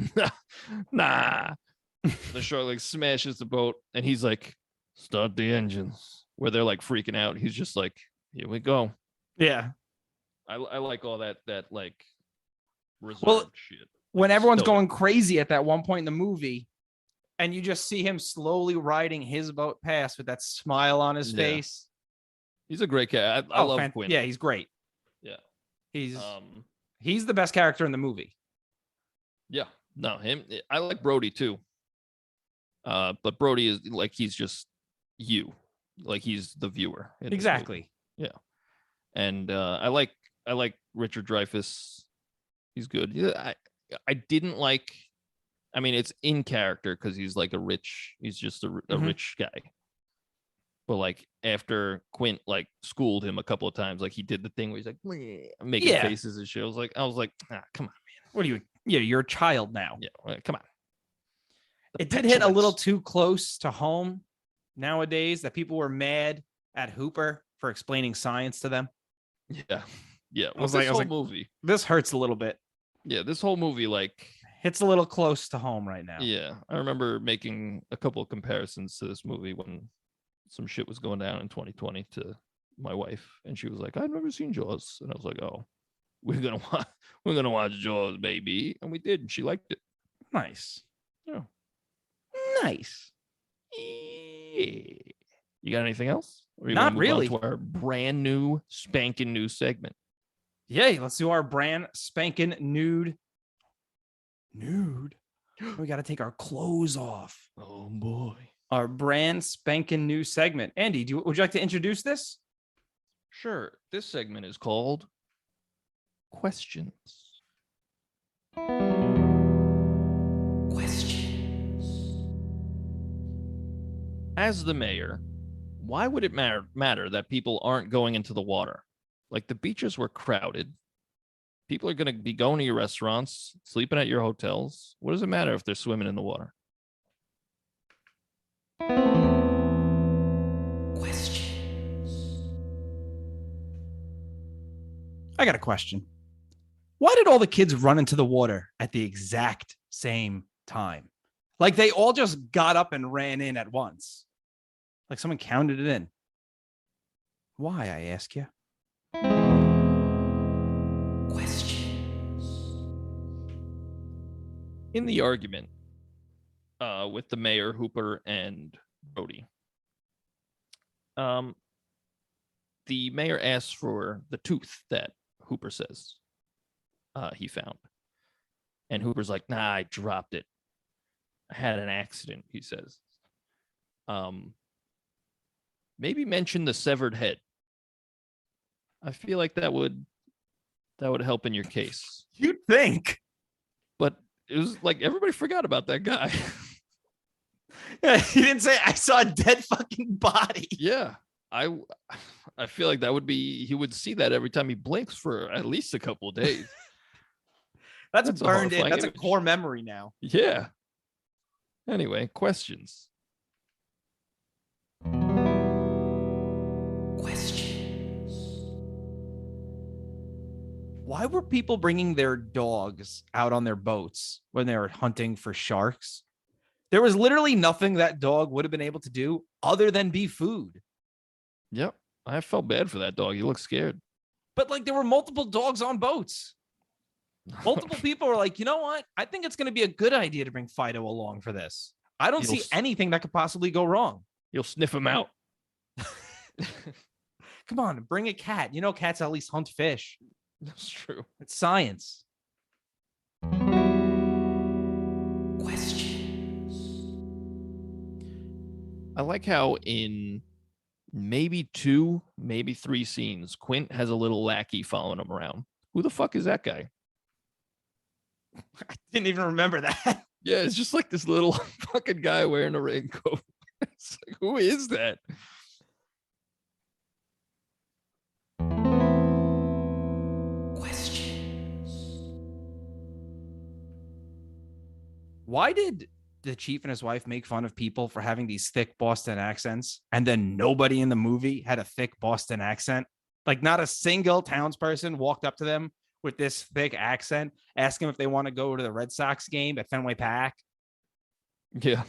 "Nah." The shark like smashes the boat, and he's like, "Start the engines." Where they're like freaking out, he's just like, "Here we go." Yeah, I like all that like reserved shit. When everyone's going crazy at that one point in the movie, and you just see him slowly riding his boat past with that smile on his face. He's a great cat. I love Quint. Yeah, he's great. Yeah, he's the best character in the movie. Yeah, No, him. I like Brody too. But Brody is like he's just you, like he's the viewer. In this Exactly. movie. Yeah, and I like Richard Dreyfuss. He's good. Yeah, I didn't like. I mean, it's in character because he's like he's just a rich guy. But like after Quint like schooled him a couple of times, like he did the thing where he's like making faces and shit. I was like, come on, man. What are you? Yeah, you're a child now. Yeah, come on. It did hit a little too close to home nowadays that people were mad at Hooper for explaining science to them. Yeah. I was like, movie. This hurts a little bit. Yeah, this whole movie like hits a little close to home right now. Yeah, I remember making a couple of comparisons to this movie when some shit was going down in 2020 to my wife, and she was like, "I've never seen Jaws," and I was like, "Oh, we're gonna watch Jaws, baby," and we did, and she liked it. Nice. Yeah. Nice. Yeah. You got anything else? Or you Not wanna move on really. to our brand new spanking new segment. Yay, let's do our brand spanking nude. We got to take our clothes off. Oh boy. Our brand spanking new segment. Andy, would you like to introduce this? Sure. This segment is called Questions. As the mayor, why would it matter that people aren't going into the water? Like the beaches were crowded. People are going to be going to your restaurants, sleeping at your hotels. What does it matter if they're swimming in the water? I got a question. Why did all the kids run into the water at the exact same time? Like they all just got up and ran in at once. Like someone counted it in. Why, I ask you? In the argument with the mayor, Hooper, and Brody, the mayor asks for the tooth that Hooper says he found. And Hooper's like, nah, I dropped it. I had an accident, he says. Maybe mention the severed head. I feel like that would help in your case. You'd think. But it was like everybody forgot about that guy. Yeah, he didn't say I saw a dead fucking body. Yeah. I feel like that would be he would see that every time he blinks for at least a couple of days. That's burned in. That's image. A core memory now. Yeah. Anyway, questions. Why were people bringing their dogs out on their boats when they were hunting for sharks? There was literally nothing that dog would have been able to do other than be food. Yep. I felt bad for that dog. He looked scared. But like there were multiple dogs on boats. Multiple people were like, you know what? I think it's going to be a good idea to bring Fido along for this. I don't see anything that could possibly go wrong. You'll sniff him out. Come on, bring a cat. You know, cats at least hunt fish. That's true. It's science. I like how in maybe 2, maybe 3 scenes, Quint has a little lackey following him around. Who the fuck is that guy? I didn't even remember that. Yeah, it's just like this little fucking guy wearing a raincoat. It's like, who is that? Why did the chief and his wife make fun of people for having these thick Boston accents, and then nobody in the movie had a thick Boston accent? Like not a single townsperson walked up to them with this thick accent, asking if they want to go to the Red Sox game at Fenway Park. Yeah.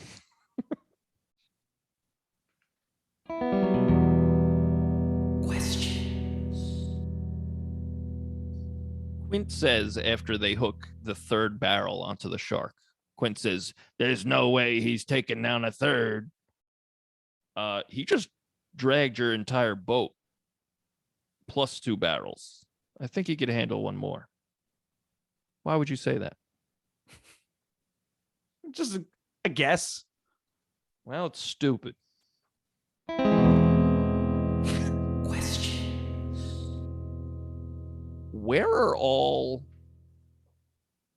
Quint says after they hook the 3rd barrel onto the shark, Quint says, "There's no way he's taking down a 3rd." He just dragged your entire boat plus 2 barrels. I think he could handle one more. Why would you say that? Just a guess. Well, it's stupid. Where are all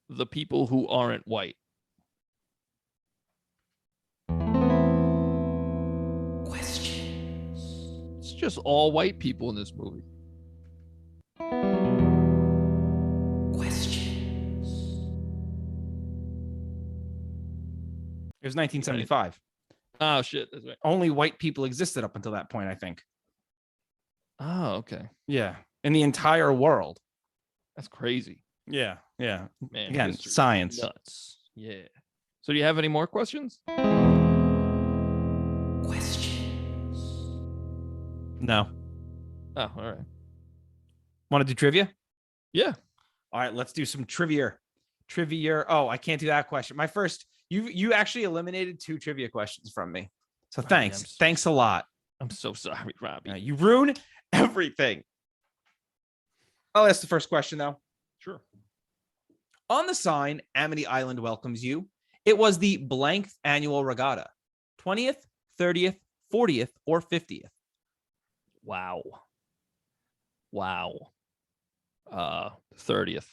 the people who aren't white? It's just all white people in this movie. It was 1975. Oh, shit. That's right. Only white people existed up until that point, I think. Oh, okay. Yeah. In the entire world. That's crazy. Yeah. Yeah. Man, Again, history is science. nuts. Yeah. So do you have any more questions? No. Oh, all right. Want to do trivia? Yeah. All right, let's do some trivia. Oh, I can't do that question. My first, you actually eliminated 2 trivia questions from me. So thanks. Thanks a lot. I'm so sorry, Robbie. You ruin everything. I'll ask the first question, though. Sure. On the sign, Amity Island welcomes you. It was the blank annual regatta. 20th, 30th, 40th, or 50th? Wow. 30th.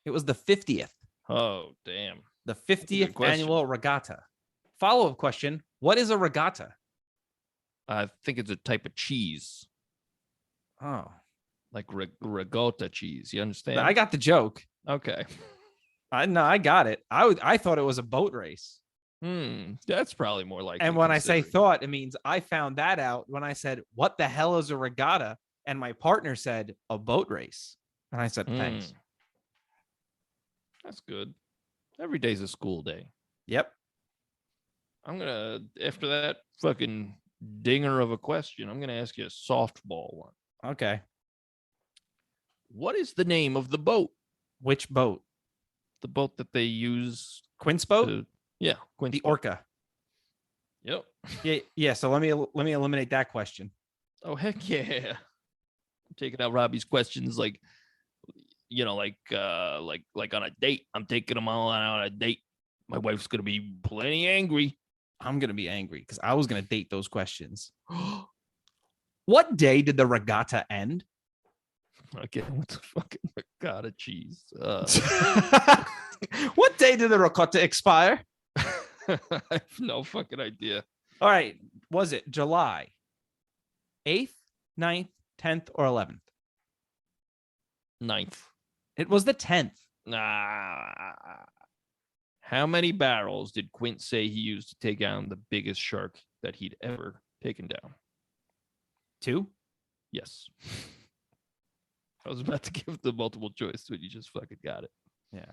It was the 50th. Oh, damn. The a good 50th question. annual regatta. Follow-up question. What is a regatta? I think it's a type of cheese, Oh, like ricotta cheese. You understand? I got the joke. Okay. I got it. I thought it was a boat race. That's probably more like. And when I say thought, it means I found that out when I said, "What the hell is a regatta?" And my partner said, "A boat race." And I said, "Thanks." That's good. Every day's a school day. Yep. I'm gonna, after that fucking dinger of a question, I'm gonna ask you a softball one. Okay. What is the name of the boat? Which boat? The boat that they use. Quint's boat? Yeah, Quint's The boat. Orca. Yep. Yeah. So let me eliminate that question. Oh heck yeah! I'm taking out Robbie's questions like on a date. I'm taking them all out on a date. My wife's gonna be plenty angry. I'm gonna be angry because I was gonna date those questions. What day did the regatta end? Okay, what the fucking ricotta cheese? What day did the ricotta expire? I have no fucking idea. All right. Was it July 8th, 9th, 10th, or 11th? 9th. It was the 10th. How many barrels did Quint say he used to take down the biggest shark that he'd ever taken down? 2? Yes. I was about to give the multiple choice, but you just fucking got it. Yeah.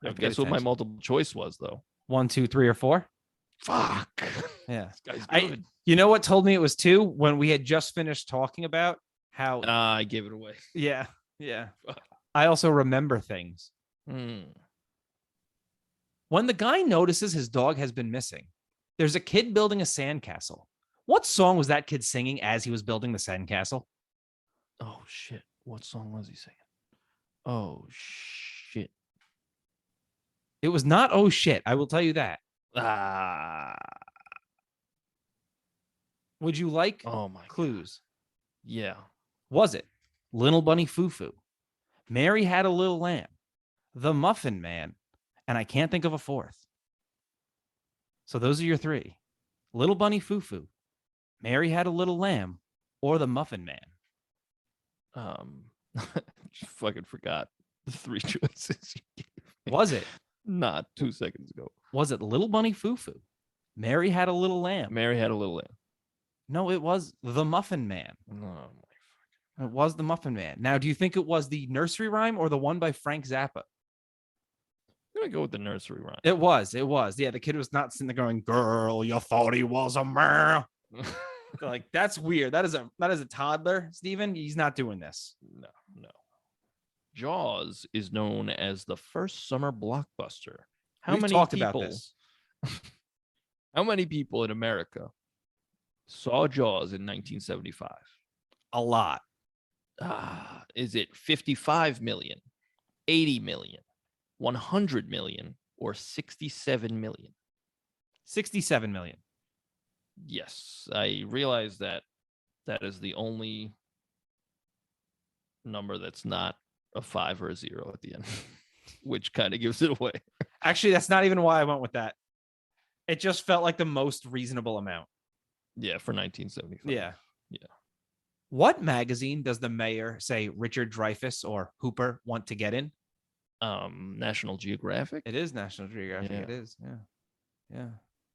Now, guess what my multiple choice was, though? 1, 2, 3, or 4? Fuck. Yeah. This guy's good. You know what told me it was 2 when we had just finished talking about how I gave it away. Yeah. I also remember things. When the guy notices his dog has been missing, there's a kid building a sandcastle. What song was that kid singing as he was building the sandcastle? Oh shit. What song was he singing? Oh shit. It was not "Oh shit." I will tell you that. Would you like clues? God. Yeah. Was it Little Bunny Foo Foo, Mary Had a Little Lamb, The Muffin Man, and I can't think of a fourth? So those are your 3. Little Bunny Foo Foo, Mary Had a Little Lamb, or The Muffin Man. Just fucking forgot the 3 choices you gave me. Was it? Not 2 seconds ago. Was it Little Bunny Foo Foo, Mary Had a Little Lamb? Mary Had a Little Lamb. No, it was The Muffin Man. Oh my It was The Muffin Man. Now, do you think it was the nursery rhyme or the one by Frank Zappa? I'm gonna go with the nursery rhyme. It was. Yeah, the kid was not sitting there going, "Girl, you thought he was a man." Like, that's weird. That is a toddler, Steven. He's not doing this. No. Jaws is known as the first summer blockbuster. We've talked about this. How many people in America saw Jaws in 1975? A lot. Is it 55 million, 80 million, 100 million, or 67 million? $67 million. Yes, I realize that is the only number that's not a 5 or a 0 at the end, which kind of gives it away. Actually, that's not even why I went with that. It just felt like the most reasonable amount. Yeah, for 1975. Yeah. Yeah. What magazine does the mayor say Richard Dreyfuss or Hooper want to get in? National Geographic. It is National Geographic. Yeah. It is. Yeah,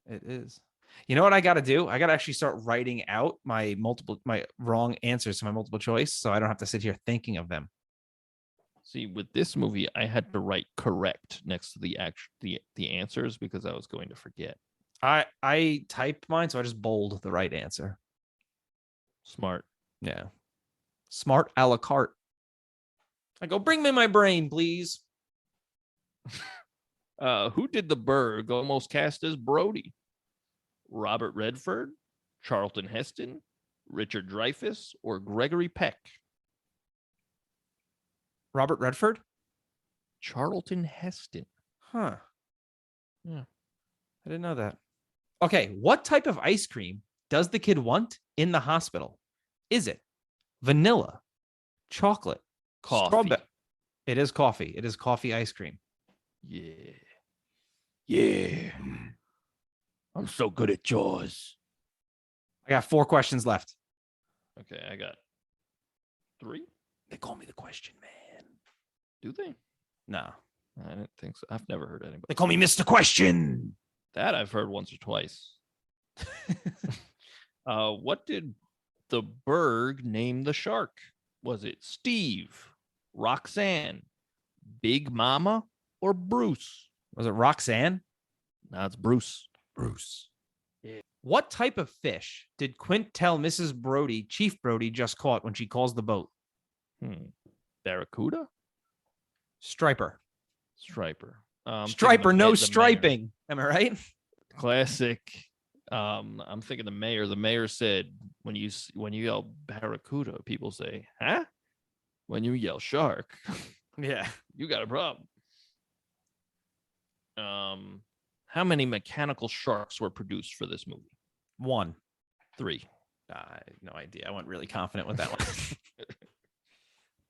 it is. You know what I got to do? I got to actually start writing out my wrong answers to my multiple choice, so I don't have to sit here thinking of them. See, with this movie, I had to write correct next to the answers because I was going to forget. I typed mine, so I just bold the right answer. Smart. Yeah. Smart a la carte. I go, bring me my brain, please. Who did the Berg almost cast as Brody? Robert Redford, Charlton Heston, Richard Dreyfuss, or Gregory Peck? Robert Redford? Charlton Heston. Huh. Yeah. I didn't know that. Okay. What type of ice cream does the kid want in the hospital? Is it vanilla, chocolate, Coffee. strawberry? It is coffee. It is coffee ice cream. Yeah. Yeah. I'm so good at Jaws. I got 4 questions left. Okay, I got 3. They call me the question man. Do they? No. I didn't think so. I've never heard anybody. They call me Mr. Question. That I've heard once or twice. What did the Berg name the shark? Was it Steve, Roxanne, Big Mama, or Bruce? Was it Roxanne? No, it's Bruce. Bruce. Yeah. What type of fish did Quint tell Mrs. Brody, Chief Brody, just caught when she calls the boat? Barracuda? Striper. Striper. Striper, no the striping. Am I right? Classic. I'm thinking the mayor. The mayor said when you yell barracuda, people say, "Huh?" When you yell shark, Yeah. you got a problem. How many mechanical sharks were produced for this movie? 1. 3. I have no idea. I went really confident with that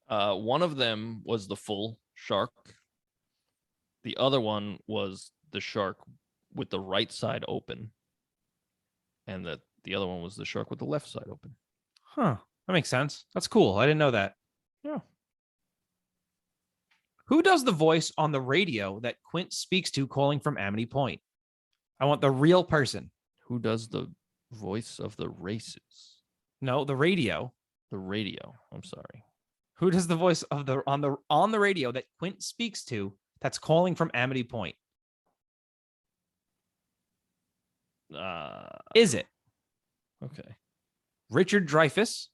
one. One of them was the full shark. The other one was the shark with the right side open. And the other one was the shark with the left side open. Huh. That makes sense. That's cool. I didn't know that. Yeah. Who does the voice on the radio that Quint speaks to calling from Amity Point? I want the real person. Who does the voice of the races? No, the radio. The radio. I'm sorry. Who does the voice of the on the radio that Quint speaks to that's calling from Amity Point? Is it Okay. Richard Dreyfuss,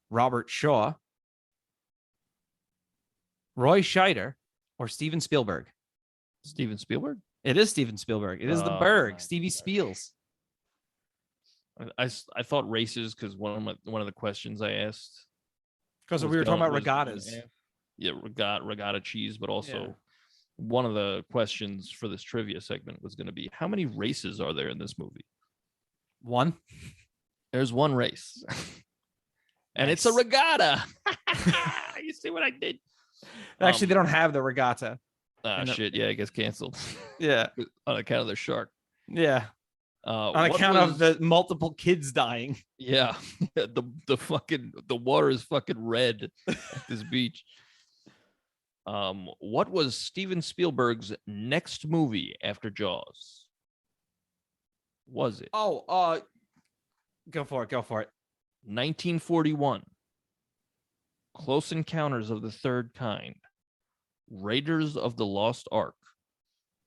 Robert Shaw, Roy Scheider, or Steven Spielberg? Steven Spielberg? It is Steven Spielberg. It is the Oh, Berg, my Stevie gosh. Spiels. I thought races because one of the questions I asked Because was we were talking going- about was going regattas. to- Yeah, regatta cheese, but also Yeah. one of the questions for this trivia segment was going to be how many races are there in this movie? 1. There's one race, and it's a Nice. regatta. You see what I did? Actually, they don't have the regatta. Ah, no. shit. Yeah, it gets canceled Yeah. on account of the shark. Yeah. On What account of was- the multiple kids dying. Yeah, the water is fucking red at this beach. What was Steven Spielberg's next movie after Jaws? Was it Oh, go for it. 1941, Close Encounters of the Third Kind, Raiders of the Lost Ark,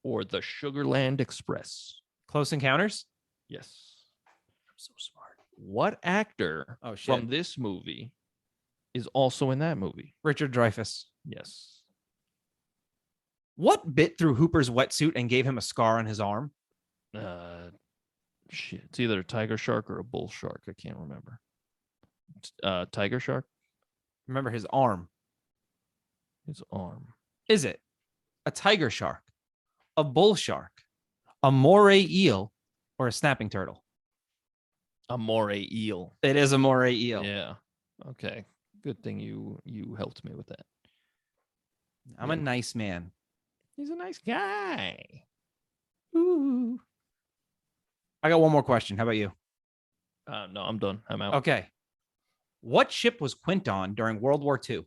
or The Sugarland Express? Close Encounters? Yes. I'm so smart. What actor Oh, shit. from this movie is also in that movie? Richard Dreyfuss. Yes. What bit through Hooper's wetsuit and gave him a scar on his arm? Shit. It's either a tiger shark or a bull shark. I can't remember. Tiger shark? Remember his arm. His arm. Is it a tiger shark, a bull shark, A moray eel or a snapping turtle? A moray eel. It is a moray eel. Yeah. Okay. Good thing you helped me with that. I'm a nice man. He's a nice guy. Ooh. I got one more question. How about you? No, I'm done. I'm out. Okay. What ship was Quint on during World War II?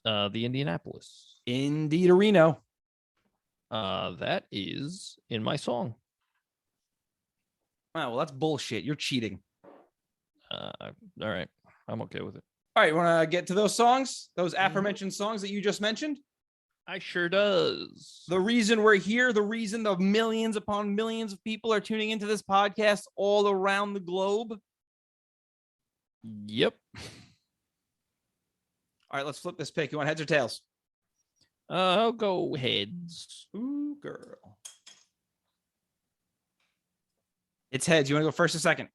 The Indianapolis. Indeed-a-reno. That is in my song. Oh, well, that's bullshit. You're cheating. All right. I'm okay with it. All right, want to get to those songs? Those aforementioned songs that you just mentioned? I sure does. The reason we're here, the reason the millions upon millions of people are tuning into this podcast all around the globe. Yep. All right, let's flip this pick. You want heads or tails? I'll go heads. Ooh, girl. It's heads. You want to go first or second?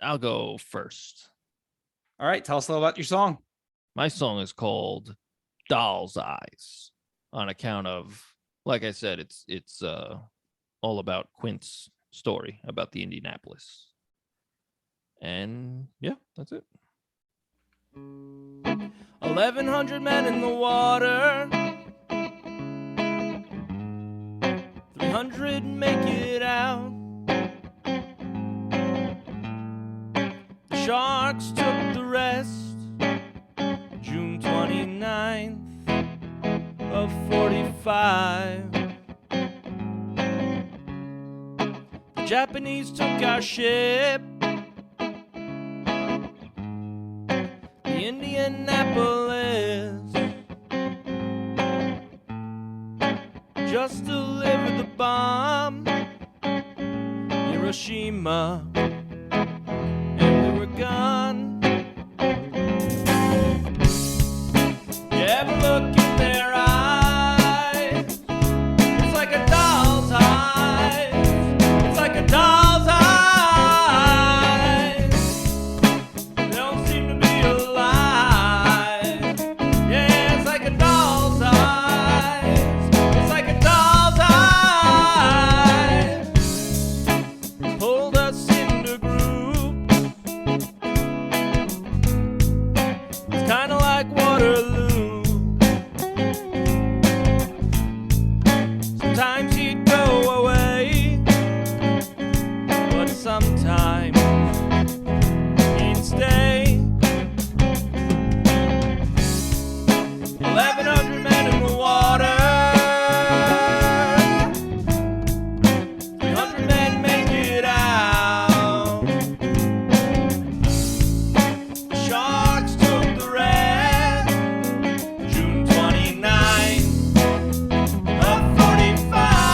I'll go first. All right, tell us a little about your song. My song is called Doll's Eyes on account of, like I said, it's all about Quint's story about the Indianapolis. And yeah, that's it. 1,100 men in the water, 300 make it out. The sharks took the rest, June 29th of 45. The Japanese took our ship, Indianapolis, just delivered the bomb, Hiroshima, and we were gone. You ever look in their eyes? It's like a doll's eyes. It's like a doll's eyes. They don't seem to be alive. Yeah, it's like a doll's eyes. It's like a doll's eyes. Pulled us into group. It's kind of like Waterloo. Sometimes he'd go away, but sometimes he'd stay. 1,100 men in the water, 300 men make it out. The sharks took the rest, June 29th of 45.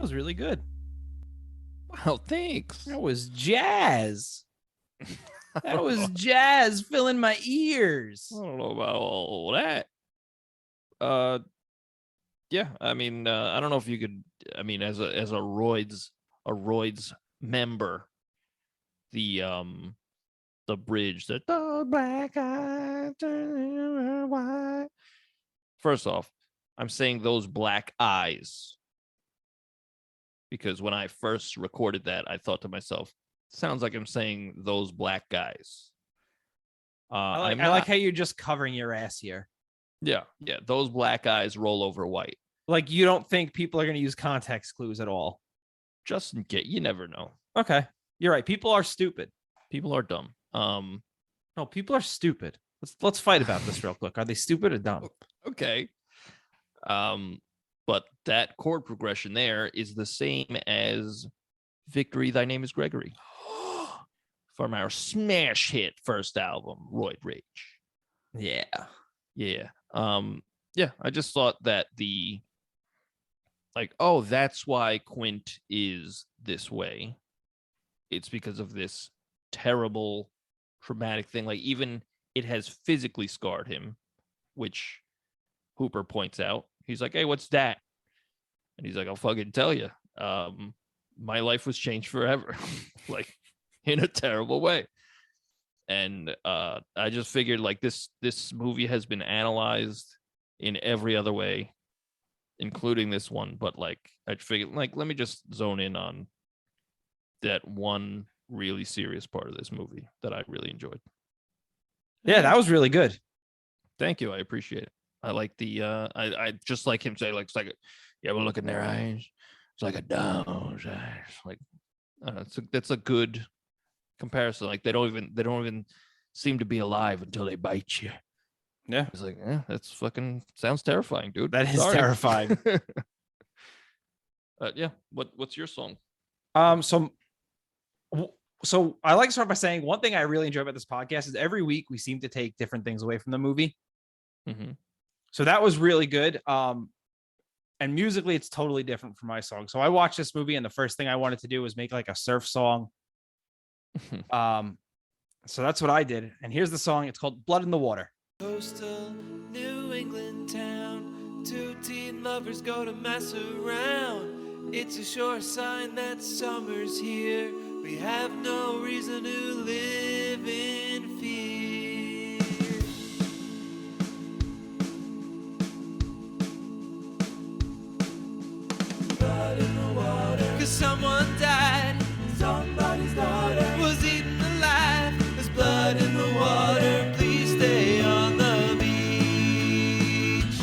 was really good. Wow, thanks. That was jazz. That was jazz filling my ears. I don't know about all that. Yeah, I mean, I don't know if you could. I mean, as a Royds member, the bridge that the black eyes turn white. First off, I'm saying those black eyes because when I first recorded that, I thought to myself, sounds like I'm saying those black guys. I like how you're just covering your ass here. Yeah. Those black eyes roll over white. Like you don't think people are going to use context clues at all. Just you never know. Okay, you're right. People are stupid. People are dumb. No, people are stupid. Let's fight about this real quick. Are they stupid or dumb? Okay. But that chord progression there is the same as Victory, Thy Name is Gregory from our smash hit first album, Roid Rage. Yeah. Yeah. I just thought that that's why Quint is this way. It's because of this terrible traumatic thing. Like even it has physically scarred him, which Hooper points out. He's like, hey, what's that? And he's like, I'll fucking tell you. My life was changed forever, like in a terrible way. And I just figured like this movie has been analyzed in every other way, including this one. But like I figured, like, let me just zone in on that one really serious part of this movie that I really enjoyed. Yeah, that was really good. Thank you. I appreciate it. I like the I just like him say like it's like you ever look in their eyes, it's like a dog's eyes. Like that's a good comparison. Like they don't even seem to be alive until they bite you. Yeah, it's like that's fucking sounds terrifying, dude. That is terrifying. Yeah. What's your song? So I like to start by saying one thing I really enjoy about this podcast is every week we seem to take different things away from the movie. Mm-hmm. So that was really good. And musically, it's totally different from my song. So I watched this movie, and the first thing I wanted to do was make like a surf song. So that's what I did. And here's the song. It's called Blood in the Water. Coastal New England town, two teen lovers go to mess around. It's a sure sign that summer's here. We have no reason to live in fear. Blood in the water, 'cause someone died. Somebody's daughter was eaten alive. There's blood in the water. Please stay on the beach.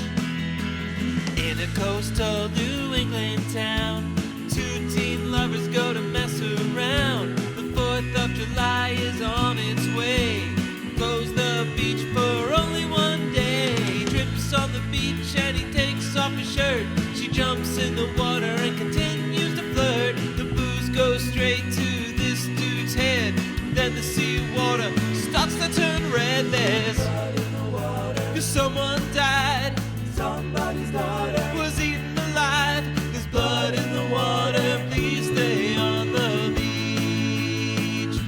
In a coastal New England town, two teen lovers go to mess around. The 4th of July is on its way. Close the beach for only one day. He trips on the beach and he takes off his shirt. She jumps in the water and continues to flirt. The booze goes straight to this dude's head. Then the seawater starts to turn red. There's blood in the water, 'cause someone died. Somebody's daughter was eaten alive. There's blood in the water. Please stay on the beach.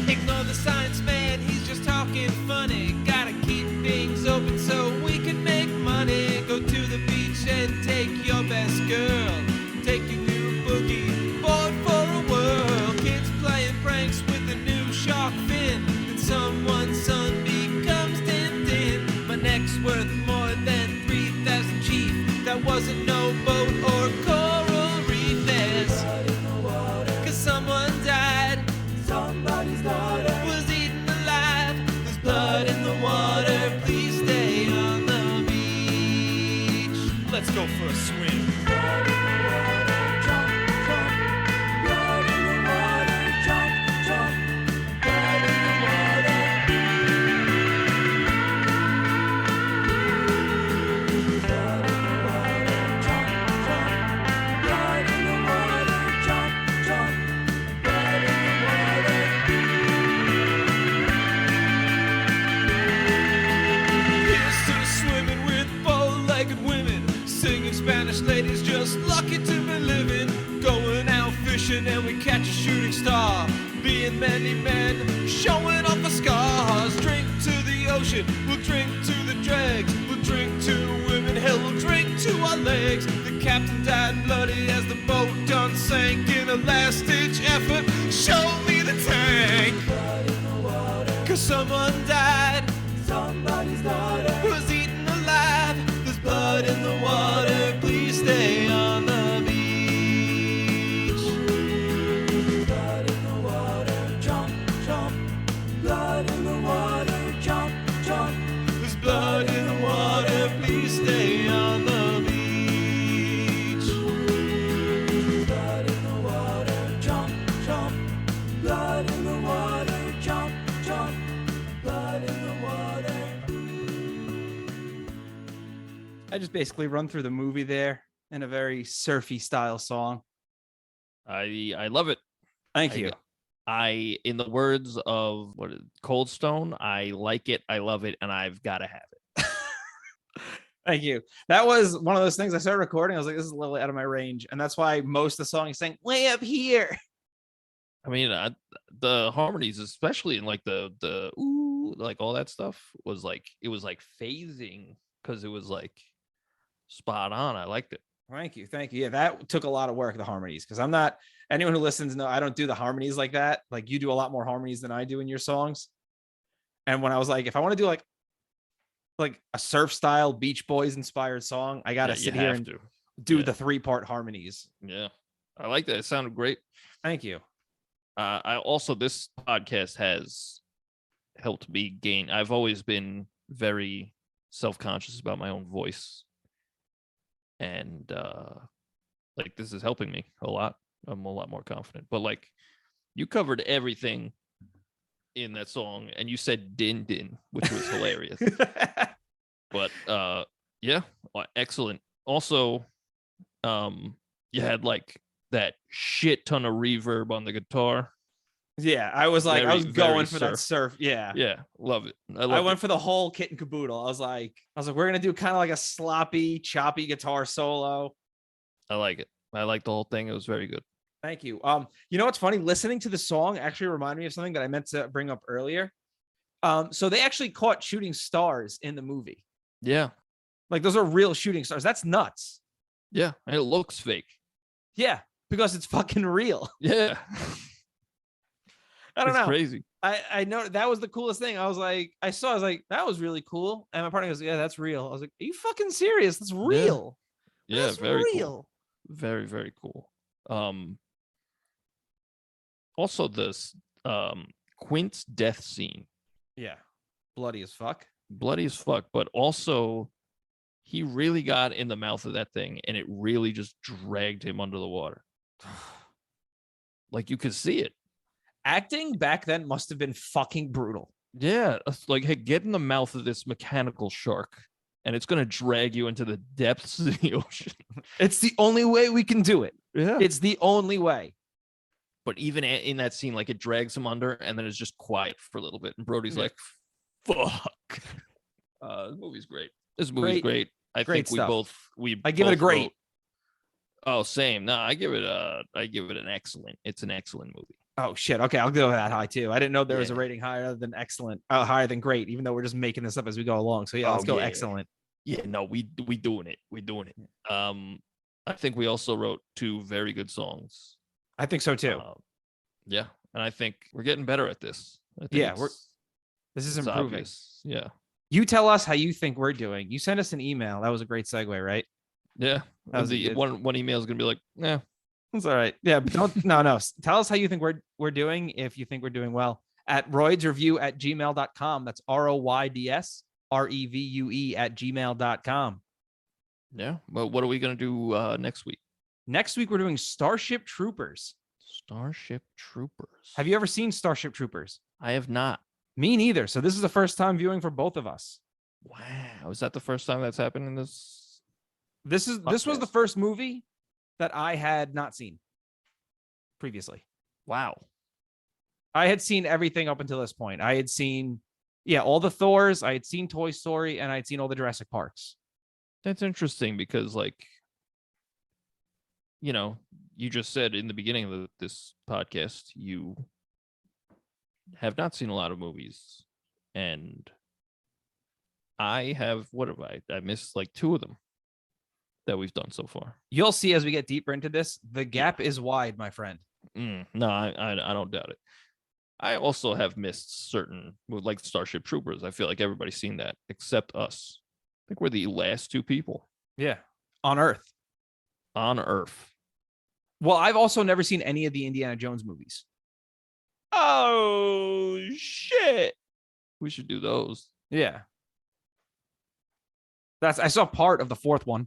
Ignore the science man, he's just talking funny. Gotta keep things open so we can make money. Go to the beach and take your best girl. Take your new boogie board for a whirl. Kids playing pranks with a new shark fin. And someone's son becomes Tintin. My neck's worth more than 3,000 chief. That wasn't no boat or coral reef. There's blood in the water, 'cause someone died. Somebody's daughter was eaten alive. There's blood in the water. Please stay on the beach. Let's go for a swim. Blood in the water, jump, jump. Blood in the water, jump, jump. Blood in the water. ocean and we catch a shooting star. Being many men, showing off our scars. Drink to the ocean, we'll drink to the dregs. We'll drink to women, hell, we'll drink to our legs. The captain died bloody as the boat done sank. In a last-ditch effort, show me the tank. Blood in the water, 'cause someone died. Somebody's daughter was eaten alive. There's blood in the water, please stay on the beach. Blood in the water, jump, jump. Blood in the water, jump, jump. There's blood in the water, please stay on the beach. Blood in the water, jump, jump. Blood in the water, jump, jump. Blood in the water. I just basically run through the movie there in a very surfy style song. I love it. Thank you. I, in the words of Cold Stone, I like it, I love it, and I've got to have it. Thank you. That was one of those things I started recording. I was like, this is a little out of my range. And that's why most of the song is saying way up here. I mean, the harmonies, especially in like the ooh, like all that stuff was like, it was like phasing because it was like spot on. I liked it. Thank you. Thank you. Yeah, that took a lot of work, the harmonies, because I'm not, anyone who listens, no, I don't do the harmonies like that. Like you do a lot more harmonies than I do in your songs. And when I was like, if I want to do like a surf style Beach Boys inspired song, I got to sit here and do the 3-part harmonies. Yeah. I like that. It sounded great. Thank you. I also, this podcast has helped me gain. I've always been very self-conscious about my own voice. And like this is helping me a lot. I'm a lot more confident. But like you covered everything in that song and you said din din, which was hilarious. But yeah, excellent. Also, you had like that shit ton of reverb on the guitar. Yeah, I was like, I was going for that surf. Yeah. Yeah, love it. I went for the whole kit and caboodle. I was like, we're gonna do kind of like a sloppy, choppy guitar solo. I like it. I like the whole thing. It was very good. Thank you. You know what's funny? Listening to the song actually reminded me of something that I meant to bring up earlier. So they actually caught shooting stars in the movie. Yeah. Like those are real shooting stars. That's nuts. Yeah. And it looks fake. Yeah, because it's fucking real. Yeah. I don't know. Crazy. I know that was the coolest thing. I was like, that was really cool. And my partner goes, yeah, that's real. I was like, are you fucking serious? That's real. Yeah, that's very real. Cool. Very, very cool. Also this Quint's death scene. Yeah. Bloody as fuck. Bloody as fuck, but also he really got in the mouth of that thing and it really just dragged him under the water. Like you could see it. Acting back then must have been fucking brutal. Yeah, like, hey, get in the mouth of this mechanical shark and it's going to drag you into the depths of the ocean. It's the only way we can do it. Yeah. It's the only way. But even in that scene, like it drags him under and then it's just quiet for a little bit. And Brody's like, fuck. This movie's great. This movie's great. I think I give it a great. Oh, same. No, I give it an excellent. It's an excellent movie. Oh shit. Okay, I'll go that high too. I didn't know there was a rating higher than excellent, higher than great, even though we're just making this up as we go along. So yeah, let's go excellent. Yeah, no, we doing it. We're doing it. I think we also wrote 2 very good songs. I think so too. Yeah, and I think we're getting better at this. This is improving. Obvious. Yeah. You tell us how you think we're doing. You sent us an email. That was a great segue, right? Yeah. That was one email is gonna be like, yeah. It's all right. Yeah, but no. Tell us how you think we're doing, if you think we're doing well, at roydsrevue@gmail.com. That's roydsrevue@gmail.com. Yeah. Well, what are we gonna do next week? Next week we're doing Starship Troopers. Starship Troopers. Have you ever seen Starship Troopers? I have not. Me neither. So this is the first time viewing for both of us. Wow. Is that the first time that's happened in this? This was the first movie that I had not seen previously. Wow. I had seen everything up until this point. I had seen, all the Thors. I had seen Toy Story, and I had seen all the Jurassic Parks. That's interesting because, like, you just said in the beginning of this podcast, you have not seen a lot of movies, and I have. What have I missed like 2 of them that we've done so far. You'll see as we get deeper into this, the gap is wide, my friend. No, I don't doubt it. I also have missed certain, like Starship Troopers. I feel like everybody's seen that except us. I think we're the last 2 people Yeah. On Earth. on Earth. Well, I've also never seen any of the Indiana Jones movies. Oh, shit. We should do those. Yeah. I saw part of the 4th one.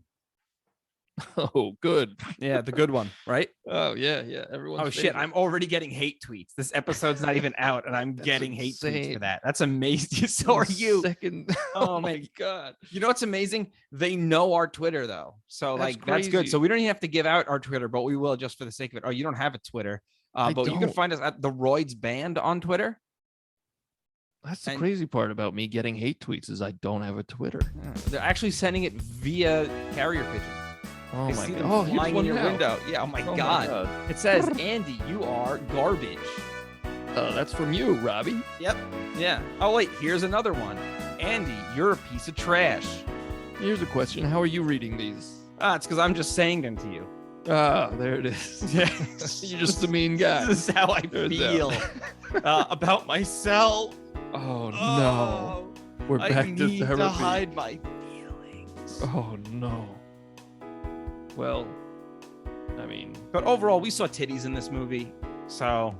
Oh, good. Yeah, the good one, right? Oh, yeah. Everyone's Oh shit, favorite. I'm already getting hate tweets. This episode's not even out and I'm getting hate tweets for insane. that. That's amazing. So are you. Second. Oh my God. You know what's amazing? They know our Twitter though. So That's that's good. crazy. So we don't even have to give out our Twitter, but we will just for the sake of it. Oh, you don't have a Twitter. But you can don't. find us at TheRoydsBand on Twitter. That's the And- crazy part about me getting hate tweets is I don't have a Twitter. They're actually sending it via carrier pigeon. Oh I my see God. them Oh, here's flying one in your now. window. Yeah, oh my Oh my God. God. It says, Andy, you are garbage. That's from you, Robbie. Yep. Yeah. Oh, wait, here's another one. Andy, you're a piece of trash. Here's a question. How are you reading these? It's because I'm just saying them to you. Ah, there it is. Yeah. You're just a mean guy. This is how I There's feel about myself. Oh, no. We're I back to need therapy. to hide my feelings. Oh, no. Well, I mean, But overall, we saw titties in this movie. So,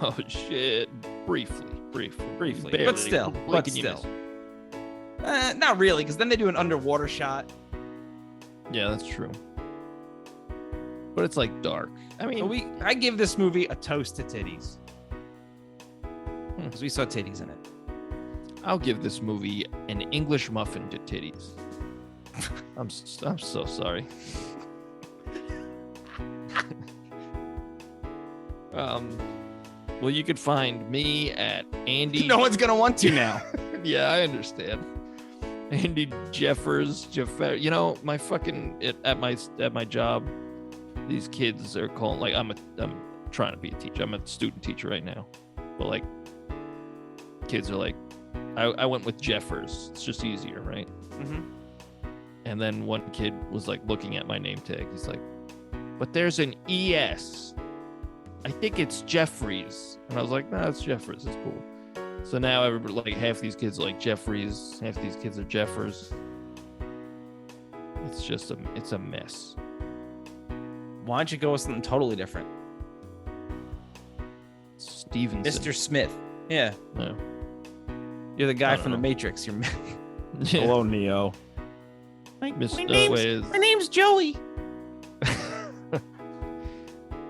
oh, shit. Briefly. Briefly. But still. Blink and you miss. Not really, because then they do an underwater shot. Yeah, that's true. But it's like dark. I mean, So I give this movie a toast to titties. Because we saw titties in it. I'll give this movie an English muffin to titties. I'm so sorry. Well, you could find me at Andy. No one's going to want to now. Yeah, I understand. Andy Jeffers. You know, my fucking at my job, these kids are calling like I'm trying to be a teacher. I'm a student teacher right now, but like kids are like, I went with Jeffers. It's just easier, right? Mm-hmm. And then one kid was like looking at my name tag. He's like, but there's an ES. I think it's Jeffries. And I was like, no, it's Jeffers. It's cool. So now everybody, like half these kids are like Jeffries, half these kids are Jeffers. It's just it's a mess. Why don't you go with something totally different? Stevenson. Mr. Smith. Yeah. No. You're the guy I don't from The know. Matrix. You're Yeah. Neo. My wait, name's Joey.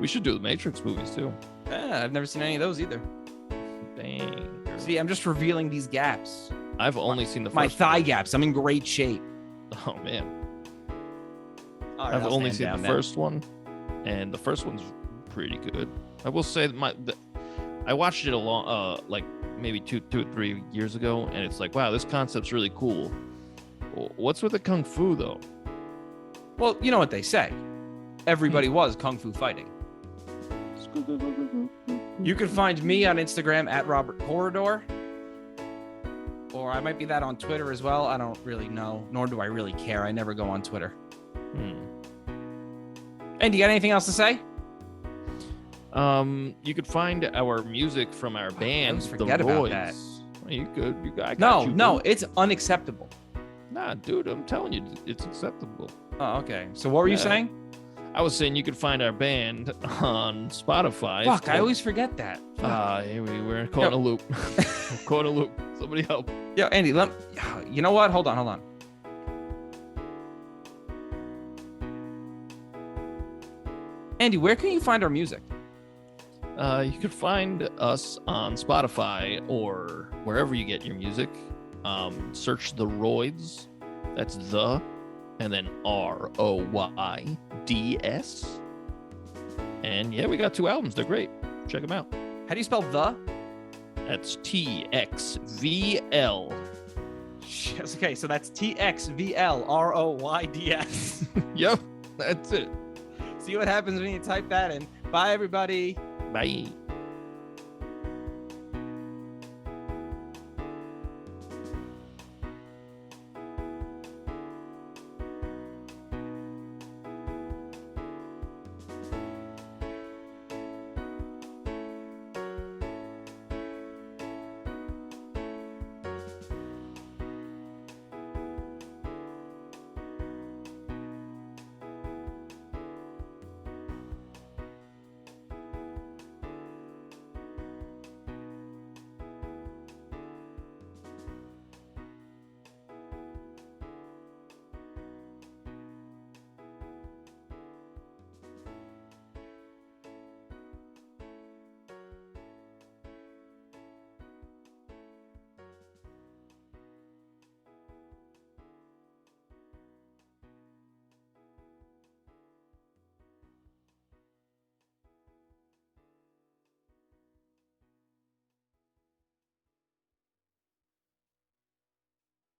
we should do the Matrix movies too. I've never seen any of those either. Dang. Girl. See, I'm just revealing these gaps. I've only seen the first My thigh one. gaps. I'm in great shape. Oh man. All right, I've I'll only stand seen down the now. first one, and the first one's pretty good. I will say that I watched it like maybe two or 3 years ago, and it's like, wow, this concept's really cool. What's with the kung fu though? Well, you know what they say. Everybody was kung fu fighting. You can find me on Instagram at Robert Corridor. Or I might be that on Twitter as well. I don't really know, nor do I really care. I never go on Twitter. And you got anything else to say? You could find our music from our band, always forget about that. Well, you good? I got you, No, dude. it's unacceptable. Nah, dude, I'm telling you, it's acceptable. Oh, okay. So what were you Yeah. saying? I was saying you could find our band on Spotify. Fuck, I always forget that. Here we're caught in a loop. We're caught in a loop. Somebody help. Yo, Andy, you know what? Hold on. Andy, where can you find our music? You could find us on Spotify or wherever you get your music. Search The Royds. That's the, and then ROYDS. And yeah, we got 2 albums. They're great. Check them out. How do you spell the? That's TXVL. Okay, so that's TXVLROYDS. Yep, that's it. See what happens when you type that in. Bye, everybody. Bye.